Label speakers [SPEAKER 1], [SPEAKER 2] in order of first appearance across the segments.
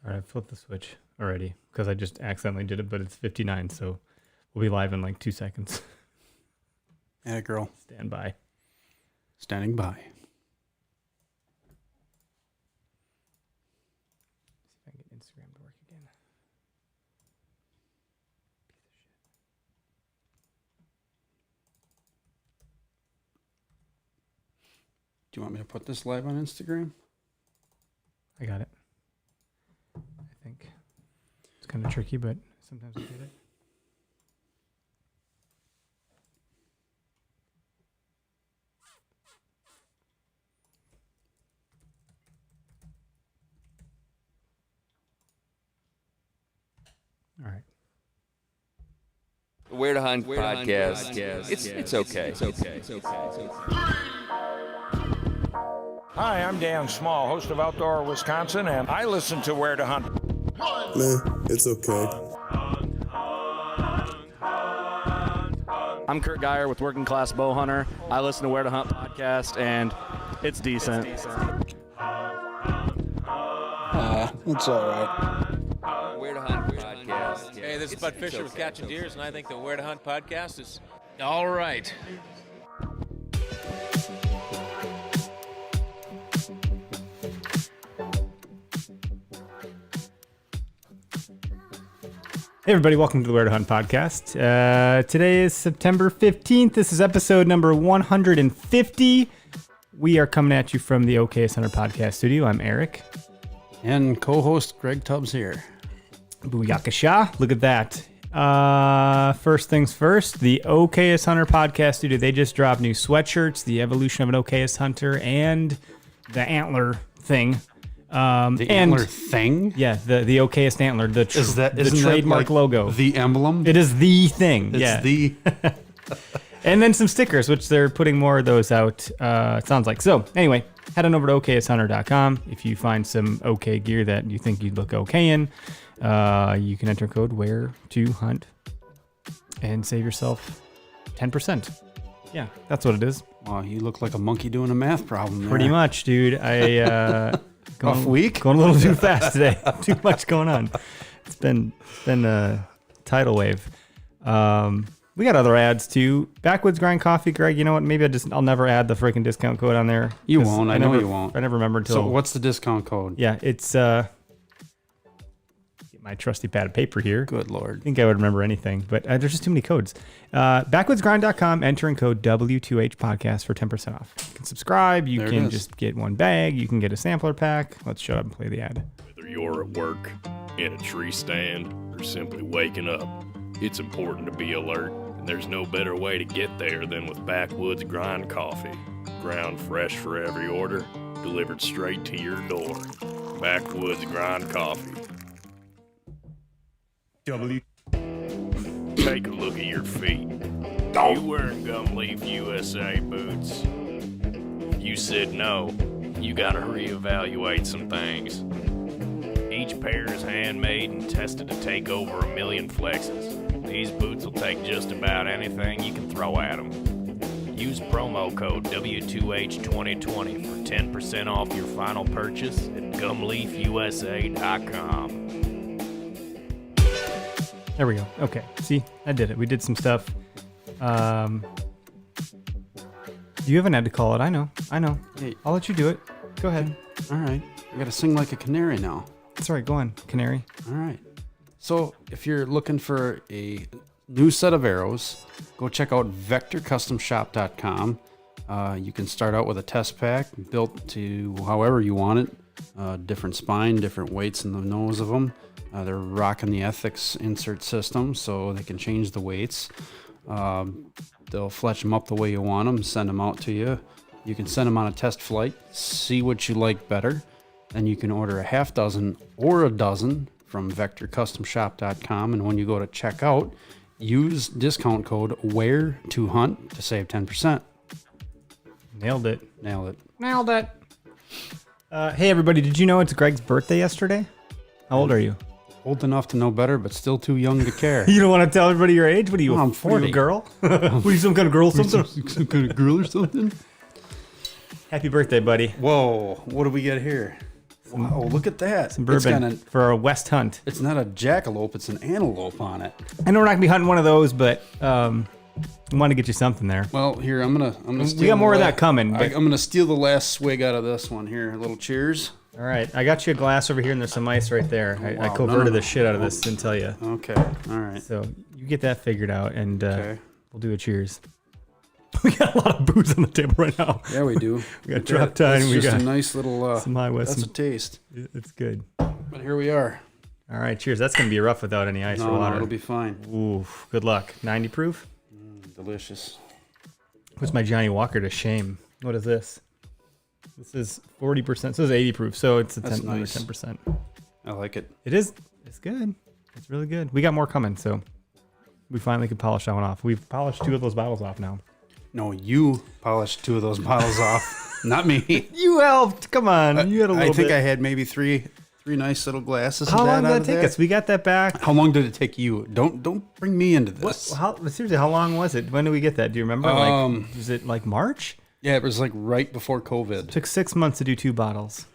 [SPEAKER 1] All right, I flipped the switch already because I just accidentally did it, but it's 59, so we'll be live in like 2 seconds.
[SPEAKER 2] Yeah, girl.
[SPEAKER 1] Stand by.
[SPEAKER 2] Standing by.
[SPEAKER 1] See if I can get Instagram to work again. Piece of shit.
[SPEAKER 2] Do you want me to put this live on Instagram?
[SPEAKER 1] I got it. I think it's kind of tricky, but sometimes I get it. All right.
[SPEAKER 3] Where to Hunt podcast. It's okay.
[SPEAKER 4] Hi, I'm Dan Small, host of Outdoor Wisconsin, and I listen to Where to Hunt.
[SPEAKER 5] Meh, it's okay.
[SPEAKER 6] I'm Kurt Geyer with Working Class Bow Hunter. I listen to Where to Hunt podcast, and it's decent.
[SPEAKER 2] It's all right.
[SPEAKER 3] Where to Hunt podcast.
[SPEAKER 7] Hey, this is Bud Fisher with Catching Deers, and I think the Where to Hunt podcast is all right.
[SPEAKER 1] Hey everybody, welcome to the Where to Hunt podcast. Today is September 15th. This is episode number 150. We are coming at you from the OKS Hunter podcast studio. I'm Eric.
[SPEAKER 2] And co-host Greg Tubbs here.
[SPEAKER 1] Booyakasha. Look at that. First things first, the OKS Hunter podcast studio, they just dropped new sweatshirts, the evolution of an OKS Hunter, and the antler thing.
[SPEAKER 2] The antler thing?
[SPEAKER 1] Yeah, the OKS antler, the
[SPEAKER 2] Isn't
[SPEAKER 1] trademark
[SPEAKER 2] that like
[SPEAKER 1] logo.
[SPEAKER 2] The emblem?
[SPEAKER 1] It is the thing.
[SPEAKER 2] It's
[SPEAKER 1] yeah.
[SPEAKER 2] the...
[SPEAKER 1] And then some stickers, which they're putting more of those out, it sounds like. So anyway, head on over to okshunter.com. If you find some OK gear that you think you'd look okay in, you can enter code where to hunt and save yourself 10%. Yeah, that's what it is.
[SPEAKER 2] Wow, you look like a monkey doing a math problem there.
[SPEAKER 1] Pretty much, dude. I
[SPEAKER 2] Off week?
[SPEAKER 1] Going a little too fast today. Too much going on. It's been a tidal wave. We got other ads too. Backwoods Grind Coffee, Greg. You know what? Maybe I'll never add the freaking discount code on there.
[SPEAKER 2] You won't. I know you won't.
[SPEAKER 1] I never remember until.
[SPEAKER 2] So what's the discount code?
[SPEAKER 1] Yeah, it's get my trusty pad of paper here.
[SPEAKER 2] Good Lord.
[SPEAKER 1] I think I would remember anything, but there's just too many codes. Backwoodsgrind.com, entering code W2H podcast for 10% off. You can subscribe. You can just get one bag. You can get a sampler pack. Let's shut up and play the ad.
[SPEAKER 8] Whether you're at work, in a tree stand, or simply waking up, it's important to be alert, and there's no better way to get there than with Backwoods Grind Coffee. Ground fresh for every order, delivered straight to your door. Backwoods Grind Coffee. Take a look at your feet. You wearing Gum Leaf USA boots? If you said no, you gotta reevaluate some things. Each pair is handmade and tested to take over 1 million flexes. These boots will take just about anything you can throw at them. Use promo code W2H2020 for 10% off your final purchase at gumleafusa.com.
[SPEAKER 1] There we go. Okay. See, I did it. We did some stuff. You haven't had to call it. I know.
[SPEAKER 2] Hey.
[SPEAKER 1] I'll let you do it. Go ahead.
[SPEAKER 2] All right. I got to sing like a canary now.
[SPEAKER 1] That's all right. Go on, Canary.
[SPEAKER 2] All right. So if you're looking for a new set of arrows, go check out vectorcustomshop.com. You can start out with a test pack built to however you want it. Different spine, different weights in the nose of them. They're rocking the Ethics insert system, so they can change the weights. They'll fletch them up the way you want them, send them out to you. You can send them on a test flight, see what you like better. Then you can order a half dozen or a dozen from vectorcustomshop.com. And when you go to checkout, use discount code where to hunt to save 10%.
[SPEAKER 1] Nailed it.
[SPEAKER 2] Nailed
[SPEAKER 1] Hey,
[SPEAKER 2] it.
[SPEAKER 1] everybody. Did you know it's Greg's birthday yesterday? How old are you?
[SPEAKER 2] Old enough to know better, but still too young to care.
[SPEAKER 1] You don't want to tell everybody your age? What are you,
[SPEAKER 2] I'm
[SPEAKER 1] what are you,
[SPEAKER 2] 40.
[SPEAKER 1] a girl? What are you, some kind of girl or something?
[SPEAKER 2] Some kind of girl or something?
[SPEAKER 1] Happy birthday, buddy.
[SPEAKER 2] Whoa, what do we get here? Wow, look at that.
[SPEAKER 1] Some
[SPEAKER 2] It's
[SPEAKER 1] bourbon
[SPEAKER 2] got an-
[SPEAKER 1] for a west hunt.
[SPEAKER 2] It's not a jackalope, it's an antelope on it.
[SPEAKER 1] I know we're not gonna be hunting one of those, but we want to get you something there.
[SPEAKER 2] Well, here I'm gonna steal
[SPEAKER 1] We got more
[SPEAKER 2] the
[SPEAKER 1] of that coming. But,
[SPEAKER 2] I'm gonna steal the last swig out of this one here. A little cheers.
[SPEAKER 1] all right, I got you a glass over here, and there's some ice right there. I
[SPEAKER 2] wow.
[SPEAKER 1] converted
[SPEAKER 2] No.
[SPEAKER 1] the shit out of this, didn't tell you.
[SPEAKER 2] Okay. All right.
[SPEAKER 1] So you get that figured out, and
[SPEAKER 2] Okay.
[SPEAKER 1] we'll do a cheers. We got a lot of booze on the table right now.
[SPEAKER 2] Yeah, we do.
[SPEAKER 1] We got drop time.
[SPEAKER 2] It's
[SPEAKER 1] We
[SPEAKER 2] just
[SPEAKER 1] got
[SPEAKER 2] a nice little.
[SPEAKER 1] some High West.
[SPEAKER 2] That's a taste.
[SPEAKER 1] It's good.
[SPEAKER 2] But here we are.
[SPEAKER 1] All right, cheers. That's gonna be rough without any ice or
[SPEAKER 2] No,
[SPEAKER 1] water.
[SPEAKER 2] it'll be fine.
[SPEAKER 1] Ooh, good luck. 90 proof.
[SPEAKER 2] Delicious.
[SPEAKER 1] What's my Johnny Walker to shame? What is this? This is 40%. So it's 80 proof. So it's a
[SPEAKER 2] That's
[SPEAKER 1] 10, under
[SPEAKER 2] nice.
[SPEAKER 1] 10%.
[SPEAKER 2] I like it.
[SPEAKER 1] It is. It's good. It's really good. We got more coming, so we finally could polish that one off. We've polished 2 of those bottles off now.
[SPEAKER 2] No, you polished 2 of those bottles off, not me.
[SPEAKER 1] You helped. Come on. You had a little
[SPEAKER 2] I think
[SPEAKER 1] bit.
[SPEAKER 2] I had maybe three nice little glasses.
[SPEAKER 1] How
[SPEAKER 2] of
[SPEAKER 1] long
[SPEAKER 2] that
[SPEAKER 1] did
[SPEAKER 2] out
[SPEAKER 1] that
[SPEAKER 2] of
[SPEAKER 1] take
[SPEAKER 2] that.
[SPEAKER 1] us? We got that back.
[SPEAKER 2] How long did it take you? Don't bring me into this.
[SPEAKER 1] Seriously, how long was it? When did we get that? Do you remember? Was it like March?
[SPEAKER 2] Yeah, it was like right before COVID.
[SPEAKER 1] Took 6 months to do 2 bottles.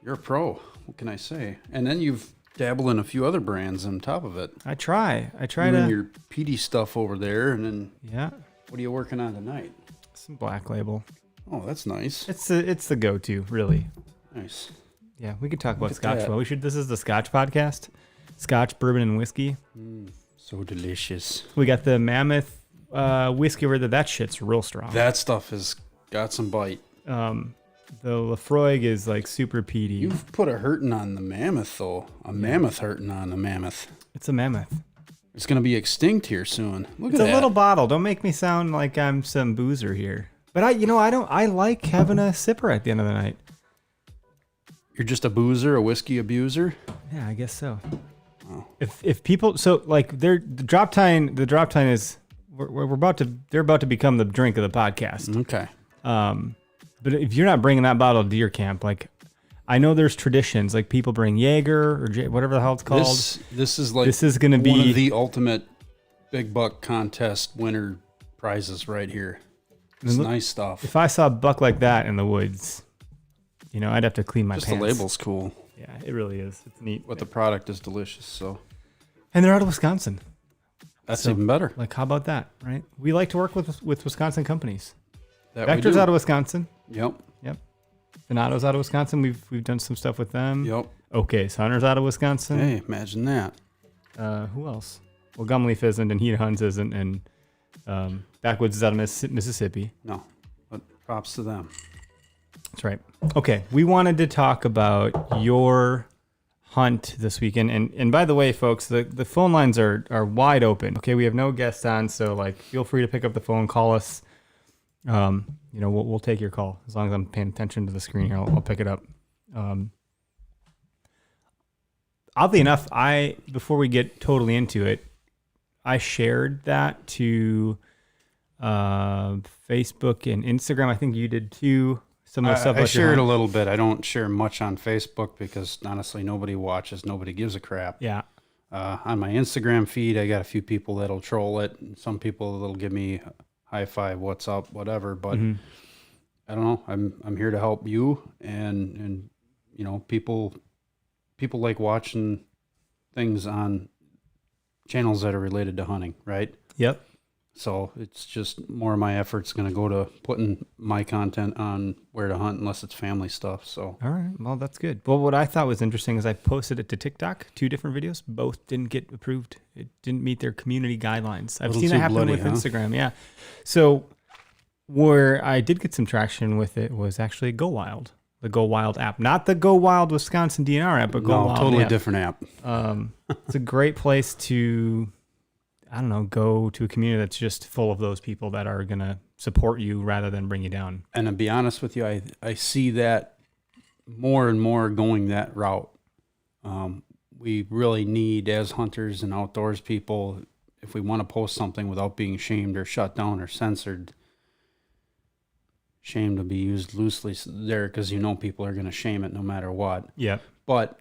[SPEAKER 2] You're a pro. What can I say? And then you've dabbled in a few other brands on top of it.
[SPEAKER 1] I try
[SPEAKER 2] You
[SPEAKER 1] to.
[SPEAKER 2] and your PD stuff over there, and then
[SPEAKER 1] Yeah,
[SPEAKER 2] what are you working on tonight?
[SPEAKER 1] some Black Label.
[SPEAKER 2] Oh, that's nice.
[SPEAKER 1] It's the go-to, really.
[SPEAKER 2] Nice.
[SPEAKER 1] Yeah, we could talk about
[SPEAKER 2] at
[SPEAKER 1] Scotch.
[SPEAKER 2] that.
[SPEAKER 1] Well, we should. This is the Scotch podcast. Scotch, bourbon, and whiskey.
[SPEAKER 2] So delicious.
[SPEAKER 1] We got the Mammoth whiskey over there. That shit's real strong.
[SPEAKER 2] That stuff has got some bite.
[SPEAKER 1] The Lafroig is like super peaty.
[SPEAKER 2] You've put a hurting on the mammoth, though. A mammoth hurting on the mammoth.
[SPEAKER 1] It's a Mammoth.
[SPEAKER 2] It's going to be extinct here soon. Look
[SPEAKER 1] It's
[SPEAKER 2] at
[SPEAKER 1] a
[SPEAKER 2] that.
[SPEAKER 1] little bottle. Don't make me sound like I'm some boozer here. But I like having a sipper at the end of the night.
[SPEAKER 2] You're just a boozer, a whiskey abuser.
[SPEAKER 1] Yeah, I guess so.
[SPEAKER 2] Oh.
[SPEAKER 1] If people the drop time is they're about to become the drink of the podcast.
[SPEAKER 2] Okay.
[SPEAKER 1] But if you're not bringing that bottle to deer camp, like I know there's traditions, like people bring Jaeger or whatever the hell it's called.
[SPEAKER 2] This is like
[SPEAKER 1] This is gonna
[SPEAKER 2] one
[SPEAKER 1] be-
[SPEAKER 2] of the ultimate big buck contest winner prizes right here. It's
[SPEAKER 1] look-
[SPEAKER 2] nice stuff.
[SPEAKER 1] If I saw a buck like that in the woods, I'd have to clean my
[SPEAKER 2] Just
[SPEAKER 1] pants.
[SPEAKER 2] the label's cool,
[SPEAKER 1] Yeah, it really is. It's neat.
[SPEAKER 2] but the product is delicious. So
[SPEAKER 1] And they're out of Wisconsin.
[SPEAKER 2] that's
[SPEAKER 1] So-
[SPEAKER 2] even better.
[SPEAKER 1] Like, how about that, right? We like to work with Wisconsin companies.
[SPEAKER 2] That we
[SPEAKER 1] Vector's
[SPEAKER 2] do.
[SPEAKER 1] out of Wisconsin.
[SPEAKER 2] Yep.
[SPEAKER 1] Yep. Venato's out of Wisconsin. We've done some stuff with them.
[SPEAKER 2] Yep.
[SPEAKER 1] Okay, Hunter's out of Wisconsin.
[SPEAKER 2] Hey, imagine that.
[SPEAKER 1] Who else? Well, Gumleaf isn't, and Heat Huns isn't, and Backwoods is out of Mississippi.
[SPEAKER 2] No, but props to them.
[SPEAKER 1] That's right. Okay, we wanted to talk about your hunt this weekend, and by the way, folks, the phone lines are wide open. Okay, we have no guests on, so like, feel free to pick up the phone, call us. We'll take your call as long as I'm paying attention to the screen here. I'll pick it up. Oddly enough, before we get totally into it, I shared that to Facebook and Instagram. I think you did too. Some of the stuff
[SPEAKER 2] I
[SPEAKER 1] about your
[SPEAKER 2] shared a
[SPEAKER 1] hunt.
[SPEAKER 2] little bit. I don't share much on Facebook because honestly, nobody watches. Nobody gives a crap.
[SPEAKER 1] Yeah.
[SPEAKER 2] On my Instagram feed, I got a few people that'll troll it. And some people that'll give me high five, what's up, whatever. But I don't know. I'm here to help you, and people like watching things on channels that are related to hunting, right?
[SPEAKER 1] Yep.
[SPEAKER 2] So it's just more of my efforts going to go to putting my content on Where to Hunt, unless it's family stuff. So
[SPEAKER 1] All right. Well, that's good. Well, what I thought was interesting is I posted it to TikTok, 2 different videos. Both didn't get approved. It didn't meet their community guidelines. I've
[SPEAKER 2] Little
[SPEAKER 1] seen that
[SPEAKER 2] too
[SPEAKER 1] happen
[SPEAKER 2] bloody,
[SPEAKER 1] with
[SPEAKER 2] huh?
[SPEAKER 1] Instagram. Yeah. So where I did get some traction with it was actually Go Wild, the Go Wild app, not the Go Wild Wisconsin DNR app, but Go
[SPEAKER 2] no,
[SPEAKER 1] Wild.
[SPEAKER 2] totally
[SPEAKER 1] app.
[SPEAKER 2] different app.
[SPEAKER 1] It's a great place to, go to a community that's just full of those people that are going to support you rather than bring you down.
[SPEAKER 2] And to be honest with you, I see that more and more going that route. We really need, as hunters and outdoors people, if we want to post something without being shamed or shut down or censored, shame to be used loosely there, because people are going to shame it no matter what.
[SPEAKER 1] Yep.
[SPEAKER 2] But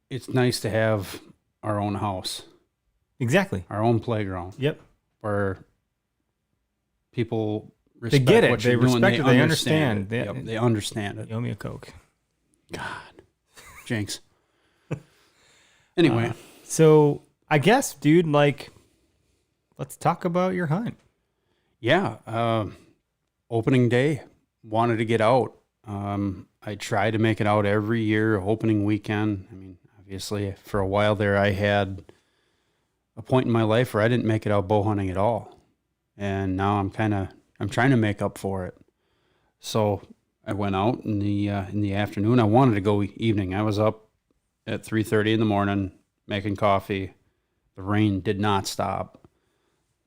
[SPEAKER 2] it's nice to have our own house,
[SPEAKER 1] Exactly.
[SPEAKER 2] our own playground,
[SPEAKER 1] Yep.
[SPEAKER 2] where people
[SPEAKER 1] They
[SPEAKER 2] respect
[SPEAKER 1] get it.
[SPEAKER 2] what
[SPEAKER 1] They
[SPEAKER 2] you're doing.
[SPEAKER 1] respect it. They understand.
[SPEAKER 2] It. Yep, they understand it.
[SPEAKER 1] You owe me a Coke.
[SPEAKER 2] God. Jinx. Anyway.
[SPEAKER 1] So I guess, dude, like, let's talk about your hunt.
[SPEAKER 2] Yeah. Opening day, wanted to get out. I try to make it out every year, opening weekend. I mean, obviously, for a while there, I had a point in my life where I didn't make it out bow hunting at all. And now I'm trying to make up for it. So I went out in the afternoon. I wanted to go evening. I was up at 3:30 in the morning making coffee. The rain did not stop.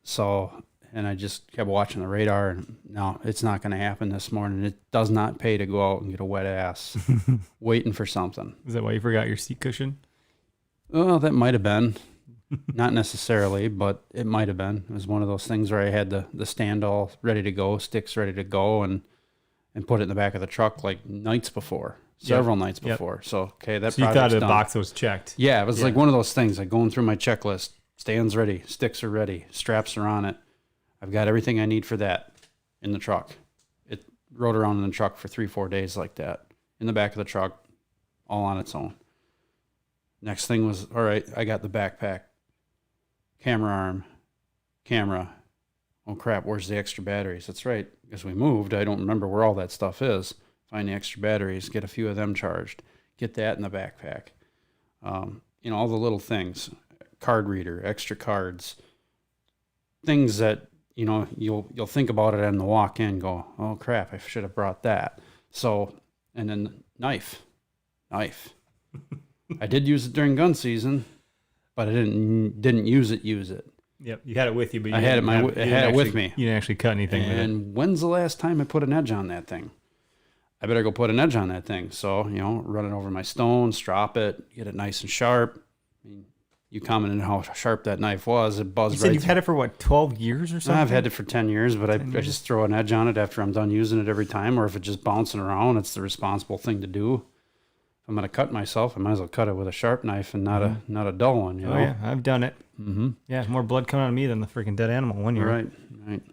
[SPEAKER 2] So, and I just kept watching the radar, and no, it's not going to happen this morning. It does not pay to go out and get a wet ass waiting for something.
[SPEAKER 1] Is that why you forgot your seat cushion?
[SPEAKER 2] Well, that might have been. Not necessarily, but it might have been. It was one of those things where I had the stand all ready to go, sticks ready to go, and put it in the back of the truck like nights before, several nights before. So, okay, that
[SPEAKER 1] So you thought
[SPEAKER 2] project's
[SPEAKER 1] the
[SPEAKER 2] done.
[SPEAKER 1] box was checked.
[SPEAKER 2] Yeah, it was like one of those things, like going through my checklist. Stands ready, sticks are ready, straps are on it. I've got everything I need for that in the truck. It rode around in the truck for 3-4 days like that, in the back of the truck, all on its own. Next thing was, all right, I got the backpack, camera arm, camera. Oh crap, where's the extra batteries? That's right, because we moved. I don't remember where all that stuff is. Find the extra batteries, get a few of them charged, get that in the backpack. All the little things. Card reader, extra cards, things that, you'll think about it on the walk in, go, oh crap, I should have brought that. So, and then knife. I did use it during gun season, but I didn't use it.
[SPEAKER 1] Yep, you had it with you, but you
[SPEAKER 2] I had
[SPEAKER 1] didn't
[SPEAKER 2] it with me.
[SPEAKER 1] You didn't actually cut anything with it.
[SPEAKER 2] And when's the last time I put an edge on that thing? I better go put an edge on that thing. So, run it over my stone, strop it, get it nice and sharp. I mean, you commented on how sharp that knife was. It buzzed
[SPEAKER 1] You said
[SPEAKER 2] right
[SPEAKER 1] you've had it for what, 12 years or something?
[SPEAKER 2] I've had it for 10 years, but I just throw an edge on it after I'm done using it every time, or if it's just bouncing around, it's the responsible thing to do. If I'm going to cut myself, I might as well cut it with a sharp knife and not a dull one, you know?
[SPEAKER 1] Oh, yeah, I've done it. Mm-hmm. Yeah, more blood coming out of me than the freaking dead animal one year.
[SPEAKER 2] Right.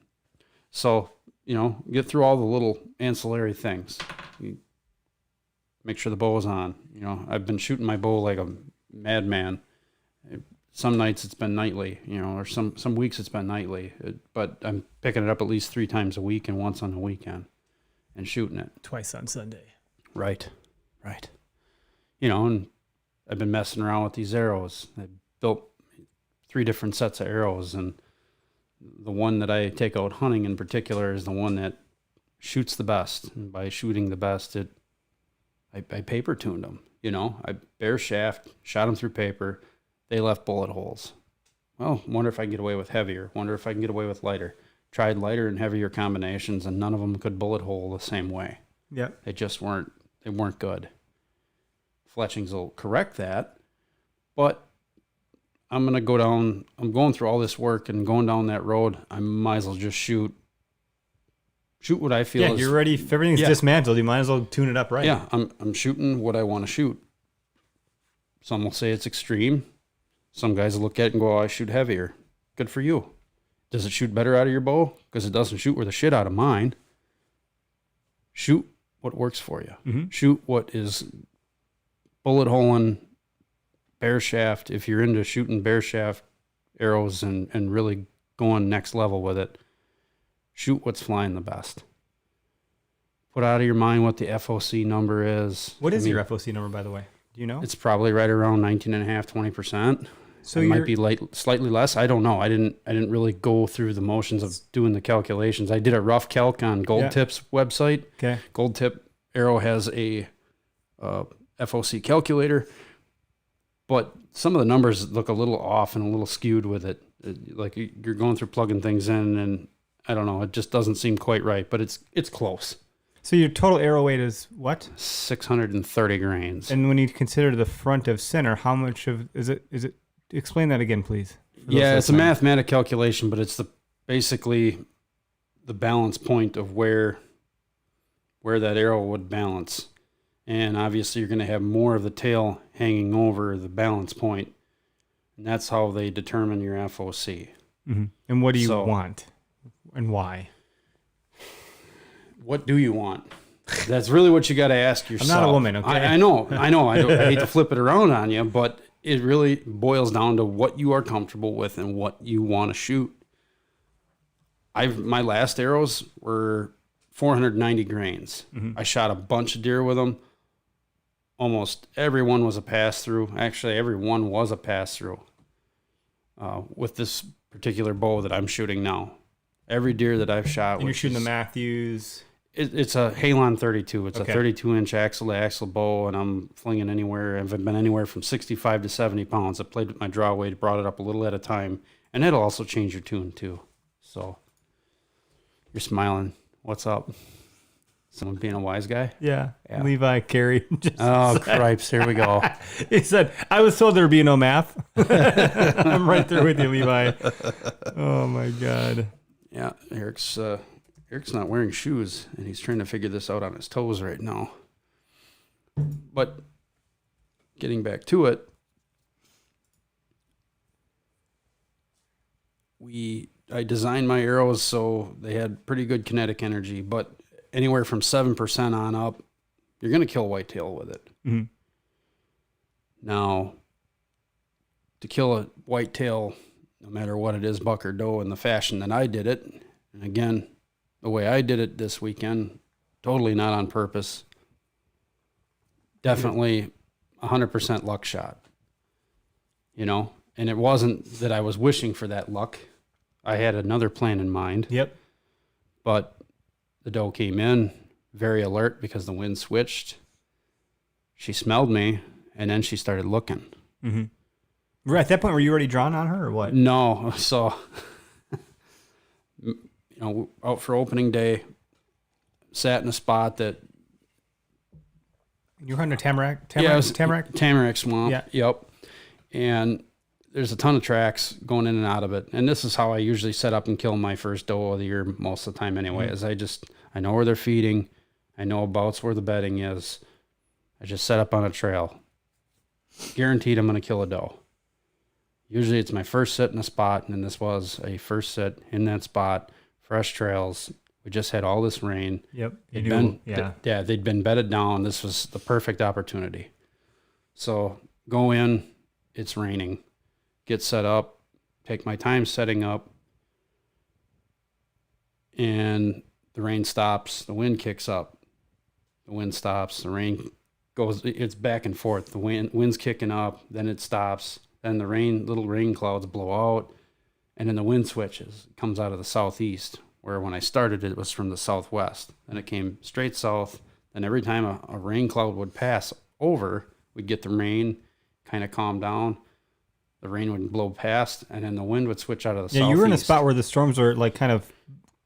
[SPEAKER 2] So, get through all the little ancillary things. You make sure the bow is on. I've been shooting my bow like a madman. Some nights it's been nightly, or some weeks it's been nightly. But I'm picking it up at least 3 times a week and once on the weekend and shooting it.
[SPEAKER 1] Twice on Sunday.
[SPEAKER 2] Right. And I've been messing around with these arrows. I built 3 different sets of arrows, and the one that I take out hunting in particular is the one that shoots the best. And by shooting the best, I paper tuned them. I bare shaft, shot them through paper. They left bullet holes. Well, wonder if I can get away with heavier. Wonder if I can get away with lighter. Tried lighter and heavier combinations, and none of them could bullet hole the same way.
[SPEAKER 1] Yep.
[SPEAKER 2] They just weren't. They weren't good. Fletchings will correct that, but I'm going through all this work and going down that road. I might as well just shoot what I feel.
[SPEAKER 1] Yeah, you're ready. If everything's dismantled, you might as well tune it up right.
[SPEAKER 2] Yeah, I'm shooting what I want to shoot. Some will say it's extreme. Some guys will look at it and go, oh, I shoot heavier. Good for you. Does it shoot better out of your bow? Because it doesn't shoot with the shit out of mine. Shoot what works for you. Mm-hmm. Shoot what is bullet holing, bare shaft. If you're into shooting bare shaft arrows and really going next level with it, shoot what's flying the best. Put out of your mind what the FOC number is.
[SPEAKER 1] What is your FOC number, by the way? Do you know?
[SPEAKER 2] It's probably right around 19.5%, 20%.
[SPEAKER 1] So
[SPEAKER 2] it might be slightly less. I don't know. I didn't really go through the motions of doing the calculations. I did a rough calc on Gold Tip's website.
[SPEAKER 1] Okay.
[SPEAKER 2] Gold Tip Arrow has a FOC calculator, but some of the numbers look a little off and a little skewed with it. Like you're going through plugging things in, and I don't know. It just doesn't seem quite right, but it's close.
[SPEAKER 1] So your total arrow weight is what?
[SPEAKER 2] 630 grains.
[SPEAKER 1] And when you consider the front of center, how much of is it? Explain that again, please.
[SPEAKER 2] Yeah, it's a mathematical calculation, but it's basically the balance point of where that arrow would balance. And obviously you're going to have more of the tail hanging over the balance point. And that's how they determine your FOC.
[SPEAKER 1] Mm-hmm. And what do you want? And why?
[SPEAKER 2] What do you want? That's really what you got to ask yourself.
[SPEAKER 1] I'm not a woman, okay?
[SPEAKER 2] I know. I hate to flip it around on you, but it really boils down to what you are comfortable with and what you want to shoot. My last arrows were 490 grains. I shot a bunch of deer with them. Almost every one was a pass through. Actually, every one was a pass through. With this particular bow that I'm shooting now, every deer that I've shot,
[SPEAKER 1] And you're shooting the Matthews.
[SPEAKER 2] It's a Halon 32. It's
[SPEAKER 1] Okay.
[SPEAKER 2] a 32-inch axle-to-axle bow, and I'm flinging anywhere. I've been anywhere from 65 to 70 pounds. I played with my draw weight, brought it up a little at a time, and it'll also change your tune too. So you're smiling. What's up? Someone being a wise guy?
[SPEAKER 1] Yeah.
[SPEAKER 2] Yeah.
[SPEAKER 1] Levi Carey.
[SPEAKER 2] Oh, cripes. Here we go.
[SPEAKER 1] He said, I was told there would be no math. I'm right there with you, Levi. Oh, my God.
[SPEAKER 2] Yeah, Eric's not wearing shoes, and he's trying to figure this out on his toes right now. But getting back to it, I designed my arrows so they had pretty good kinetic energy, but anywhere from 7% on up, you're going to kill whitetail with it.
[SPEAKER 1] Mhm.
[SPEAKER 2] Now, to kill a whitetail, no matter what it is, buck or doe, in the fashion that I did it, and again, the way I did it this weekend, totally not on purpose. Definitely 100% luck shot. You know, and it wasn't that I was wishing for that luck. I had another plan in mind,
[SPEAKER 1] Yep.
[SPEAKER 2] but the doe came in very alert because the wind switched. She smelled me, and then she started looking.
[SPEAKER 1] Mm-hmm. At that point, were you already drawn on her or what?
[SPEAKER 2] No, so out for opening day, sat in a spot that
[SPEAKER 1] You were hunting a tamarack?
[SPEAKER 2] it was
[SPEAKER 1] Tamarack?
[SPEAKER 2] Tamarack Swamp.
[SPEAKER 1] Yeah.
[SPEAKER 2] Yep. And there's a ton of tracks going in and out of it. And this is how I usually set up and kill my first doe of the year most of the time anyway, is I know where they're feeding. I know about where the bedding is. I just set up on a trail. Guaranteed I'm going to kill a doe. Usually it's my first sit in a spot, and this was a first sit in that spot, fresh trails. We just had all this rain.
[SPEAKER 1] Yep. You
[SPEAKER 2] They'd
[SPEAKER 1] knew, yeah.
[SPEAKER 2] they'd been bedded down. This was the perfect opportunity. So go in, it's raining, get set up, take my time setting up, and the rain stops, the wind kicks up, the wind stops, the rain goes, it's back and forth. The wind's kicking up, then it stops, then the little rain clouds blow out, and then the wind switches. It comes out of the southeast, where when I started it was from the southwest. Then it came straight south. Then every time a rain cloud would pass over, we'd get the rain, kind of calm down. The rain would blow past, and then the wind would switch out of the southeast.
[SPEAKER 1] Yeah, you were in a spot where the storms were like kind of,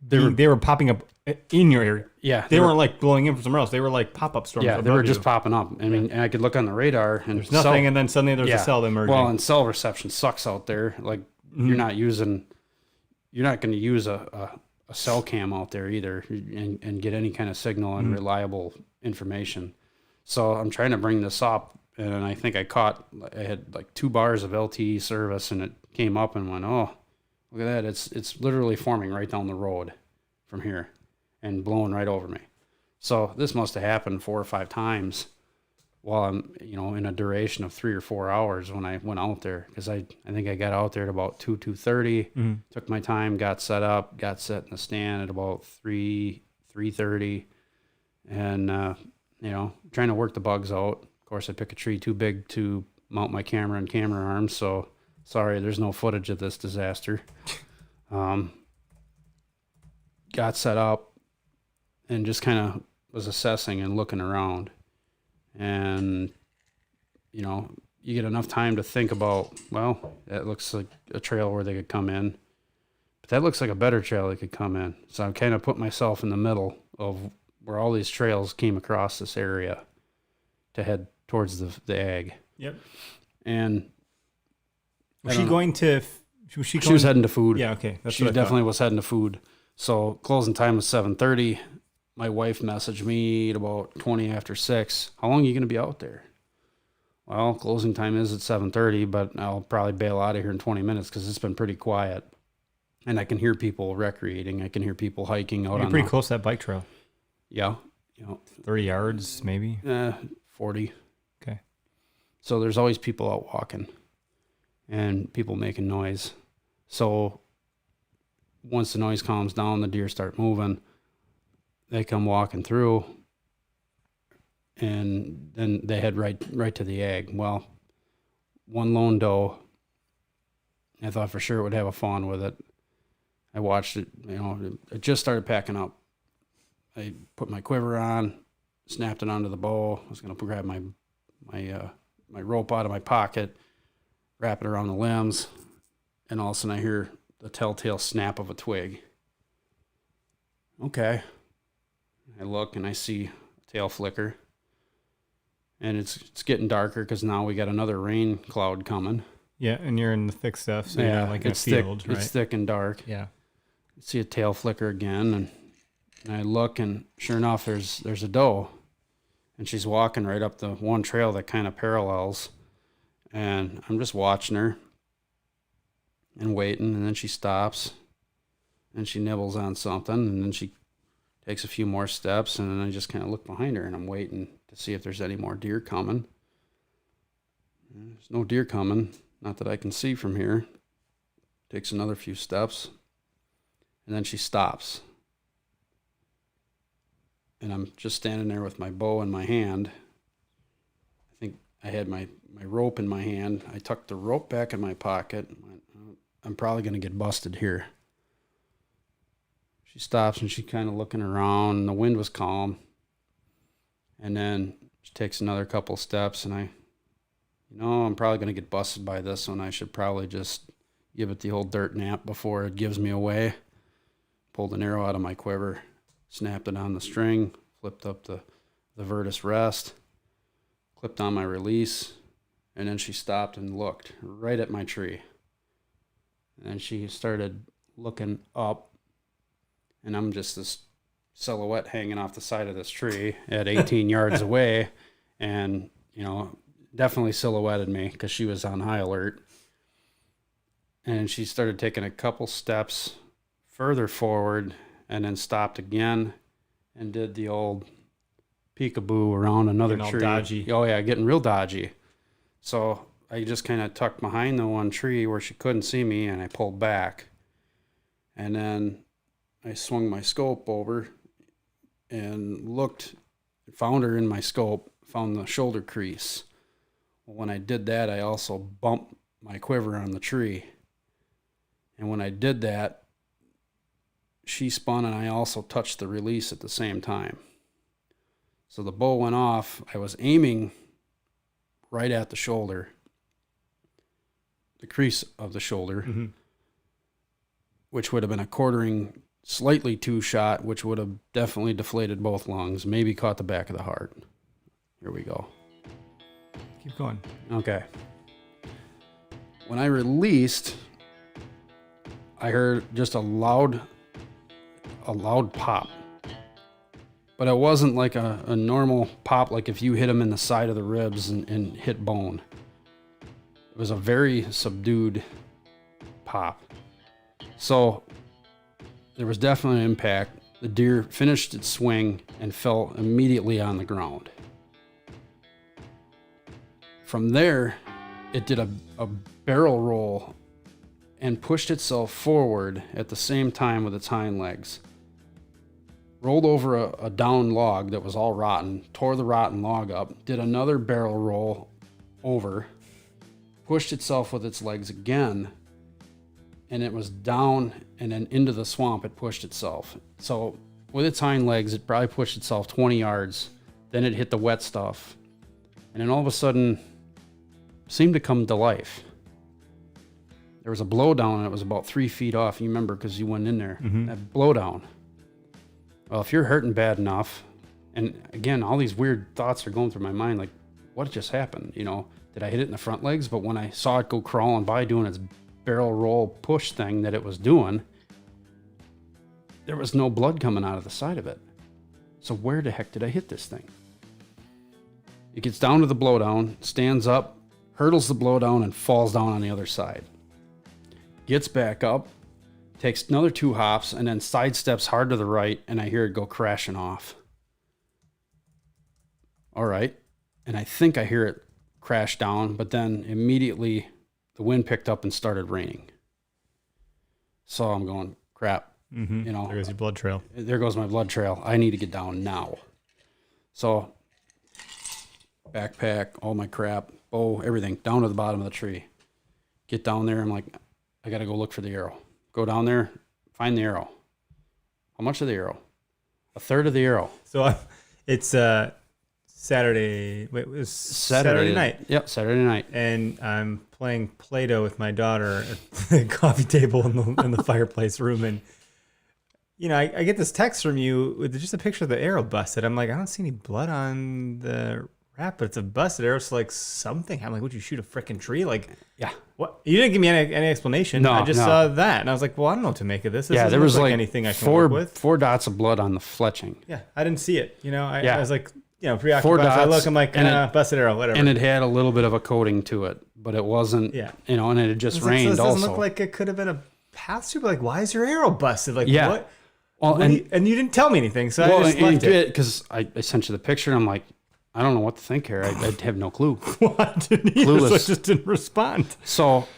[SPEAKER 1] they were popping up in your area.
[SPEAKER 2] Yeah.
[SPEAKER 1] They weren't like blowing in from somewhere else. They were like pop-up storms.
[SPEAKER 2] Yeah, they
[SPEAKER 1] above
[SPEAKER 2] were just
[SPEAKER 1] you.
[SPEAKER 2] popping up. I mean, and I could look on the radar, and
[SPEAKER 1] There's nothing, and then suddenly there's a cell emerging.
[SPEAKER 2] Well, and cell reception sucks out there. Like you're not going to use a cell cam out there either, and get any kind of signal and reliable information. So I'm trying to bring this up, and I think I had like 2 bars of LTE service, and it came up and went, oh, look at that! It's literally forming right down the road from here, and blowing right over me. So this must have happened 4 or 5 times while I'm, in a duration of 3 or 4 hours when I went out there, because I think I got out there at about 2:30, took my time, got set up, got set in the stand at about 3:30, and trying to work the bugs out. Of course, I pick a tree too big to mount my camera and camera arms, so sorry, there's no footage of this disaster. Got set up and just kind of was assessing and looking around. And, you get enough time to think about, well, that looks like a trail where they could come in. But that looks like a better trail they could come in. So I kind of put myself in the middle of where all these trails came across this area to head towards the ag.
[SPEAKER 1] Yep.
[SPEAKER 2] And
[SPEAKER 1] Was she going to? Was she
[SPEAKER 2] was heading to food.
[SPEAKER 1] Yeah. Okay. That's
[SPEAKER 2] She
[SPEAKER 1] what I
[SPEAKER 2] definitely
[SPEAKER 1] thought.
[SPEAKER 2] was heading to food. So closing time was 7:30. My wife messaged me at about 20 after 6. How long are you going to be out there? Well, closing time is at 7:30, but I'll probably bail out of here in 20 minutes because it's been pretty quiet. And I can hear people recreating. I can hear people hiking out
[SPEAKER 1] You're
[SPEAKER 2] on
[SPEAKER 1] pretty
[SPEAKER 2] the,
[SPEAKER 1] close to that bike trail.
[SPEAKER 2] Yeah.
[SPEAKER 1] 30 yards, maybe.
[SPEAKER 2] 40.
[SPEAKER 1] Okay.
[SPEAKER 2] So there's always people out walking and people making noise. So once the noise calms down, the deer start moving. They come walking through, and then they head right to the ag. Well, one lone doe, I thought for sure it would have a fawn with it. I watched it, it just started packing up. I put my quiver on, snapped it onto the bow. I was going to grab my rope out of my pocket, wrap it around the limbs, and all of a sudden I hear the telltale snap of a twig. Okay. I look and I see a tail flicker. And it's getting darker because now we got another rain cloud coming.
[SPEAKER 1] Yeah, and you're in the thick stuff, so you're like in a field,
[SPEAKER 2] thick,
[SPEAKER 1] right?
[SPEAKER 2] It's thick and dark.
[SPEAKER 1] Yeah.
[SPEAKER 2] I see a tail flicker again, and I look, and sure enough, there's a doe, and she's walking right up the one trail that kind of parallels, and I'm just watching her and waiting, and then she stops, and she nibbles on something, and then she takes a few more steps, and then I just kind of look behind her, and I'm waiting to see if there's any more deer coming. There's no deer coming, not that I can see from here. Takes another few steps, and then she stops. And I'm just standing there with my bow in my hand. I think I had my rope in my hand. I tucked the rope back in my pocket. I'm probably going to get busted here. She stops and she's kind of looking around, and the wind was calm. And then she takes another couple steps, and I'm probably going to get busted by this one. I should probably just give it the old dirt nap before it gives me away. Pulled an arrow out of my quiver, snapped it on the string, flipped up the Virtus rest, clipped on my release, and then she stopped and looked right at my tree. And she started looking up, and I'm just this silhouette hanging off the side of this tree at 18 yards away, and, definitely silhouetted me because she was on high alert. And she started taking a couple steps further forward and then stopped again and did the old peekaboo around another
[SPEAKER 1] Getting all
[SPEAKER 2] tree.
[SPEAKER 1] dodgy.
[SPEAKER 2] Oh, yeah, getting real dodgy. So I just kind of tucked behind the one tree where she couldn't see me, and I pulled back. And then I swung my scope over and looked, found her in my scope, found the shoulder crease. Well, when I did that, I also bumped my quiver on the tree. And when I did that, she spun, and I also touched the release at the same time. So the bow went off. I was aiming right at the shoulder, the crease of the shoulder, which would have been a quartering, slightly two shot, which would have definitely deflated both lungs, maybe caught the back of the heart. Here we go.
[SPEAKER 1] Keep going.
[SPEAKER 2] Okay. When I released, I heard just a loud pop. But it wasn't like a normal pop, like if you hit them in the side of the ribs and hit bone. It was a very subdued pop. So there was definitely an impact. The deer finished its swing and fell immediately on the ground. From there, it did a barrel roll and pushed itself forward at the same time with its hind legs. Rolled over a down log that was all rotten, tore the rotten log up, did another barrel roll over, pushed itself with its legs again, and it was down and then into the swamp it pushed itself. So with its hind legs, it probably pushed itself 20 yards, then it hit the wet stuff, and then all of a sudden seemed to come to life. There was a blowdown, and it was about 3 feet off. You remember because you went in there. That blowdown. Well, if you're hurting bad enough, and again, all these weird thoughts are going through my mind, like, what just happened? Did I hit it in the front legs? But when I saw it go crawling by doing its barrel roll push thing that it was doing, there was no blood coming out of the side of it. So where the heck did I hit this thing? It gets down to the blowdown, stands up, hurdles the blowdown, and falls down on the other side. Gets back up, takes another 2 hops, and then sidesteps hard to the right, and I hear it go crashing off. all right. And I think I hear it crash down, but then immediately the wind picked up and started raining. So I'm going, crap, you know,
[SPEAKER 1] There goes your blood trail.
[SPEAKER 2] there goes my blood trail. I need to get down now. So backpack, all my crap, bow, everything down to the bottom of the tree. Get down there. I'm like, I got to go look for the arrow. Go down there, find the arrow. How much of the arrow? A third of the arrow.
[SPEAKER 1] So it's Saturday. Wait, it was Saturday night.
[SPEAKER 2] Yep, Saturday night.
[SPEAKER 1] And I'm playing Play-Doh with my daughter at the coffee table in the fireplace room. And, you know, I get this text from you with just a picture of the arrow busted. I'm like, I don't see any blood on the wrap, but it's a busted arrow. So, like, something. I'm like, would you shoot a freaking tree? Like,
[SPEAKER 2] Yeah.
[SPEAKER 1] what? You didn't give me any explanation.
[SPEAKER 2] No,
[SPEAKER 1] I just
[SPEAKER 2] no.
[SPEAKER 1] saw that. And I was like, well, I don't know what to make of this. This
[SPEAKER 2] Yeah,
[SPEAKER 1] doesn't
[SPEAKER 2] there
[SPEAKER 1] look
[SPEAKER 2] was like
[SPEAKER 1] anything I can work with.
[SPEAKER 2] four dots of blood on the fletching.
[SPEAKER 1] Yeah, I didn't see it. You know, I
[SPEAKER 2] Yeah.
[SPEAKER 1] was like, you know, preoccupied.
[SPEAKER 2] 4
[SPEAKER 1] So I
[SPEAKER 2] dots,
[SPEAKER 1] look, I'm like,
[SPEAKER 2] and it-
[SPEAKER 1] busted arrow, whatever.
[SPEAKER 2] And it had a little bit of a coating to it, but it wasn't,
[SPEAKER 1] Yeah.
[SPEAKER 2] you know, and it had just
[SPEAKER 1] It's like, so
[SPEAKER 2] rained
[SPEAKER 1] this doesn't
[SPEAKER 2] also.
[SPEAKER 1] look like it could have been a path through, but like, why is your arrow busted? Like,
[SPEAKER 2] Yeah.
[SPEAKER 1] what?
[SPEAKER 2] Well,
[SPEAKER 1] What do you- and you didn't tell me anything, so I just left it.
[SPEAKER 2] because I sent you the picture, and I'm like, I don't know what to think here. I have no clue.
[SPEAKER 1] Well, I didn't either, so I
[SPEAKER 2] Clueless.
[SPEAKER 1] just didn't respond.
[SPEAKER 2] So,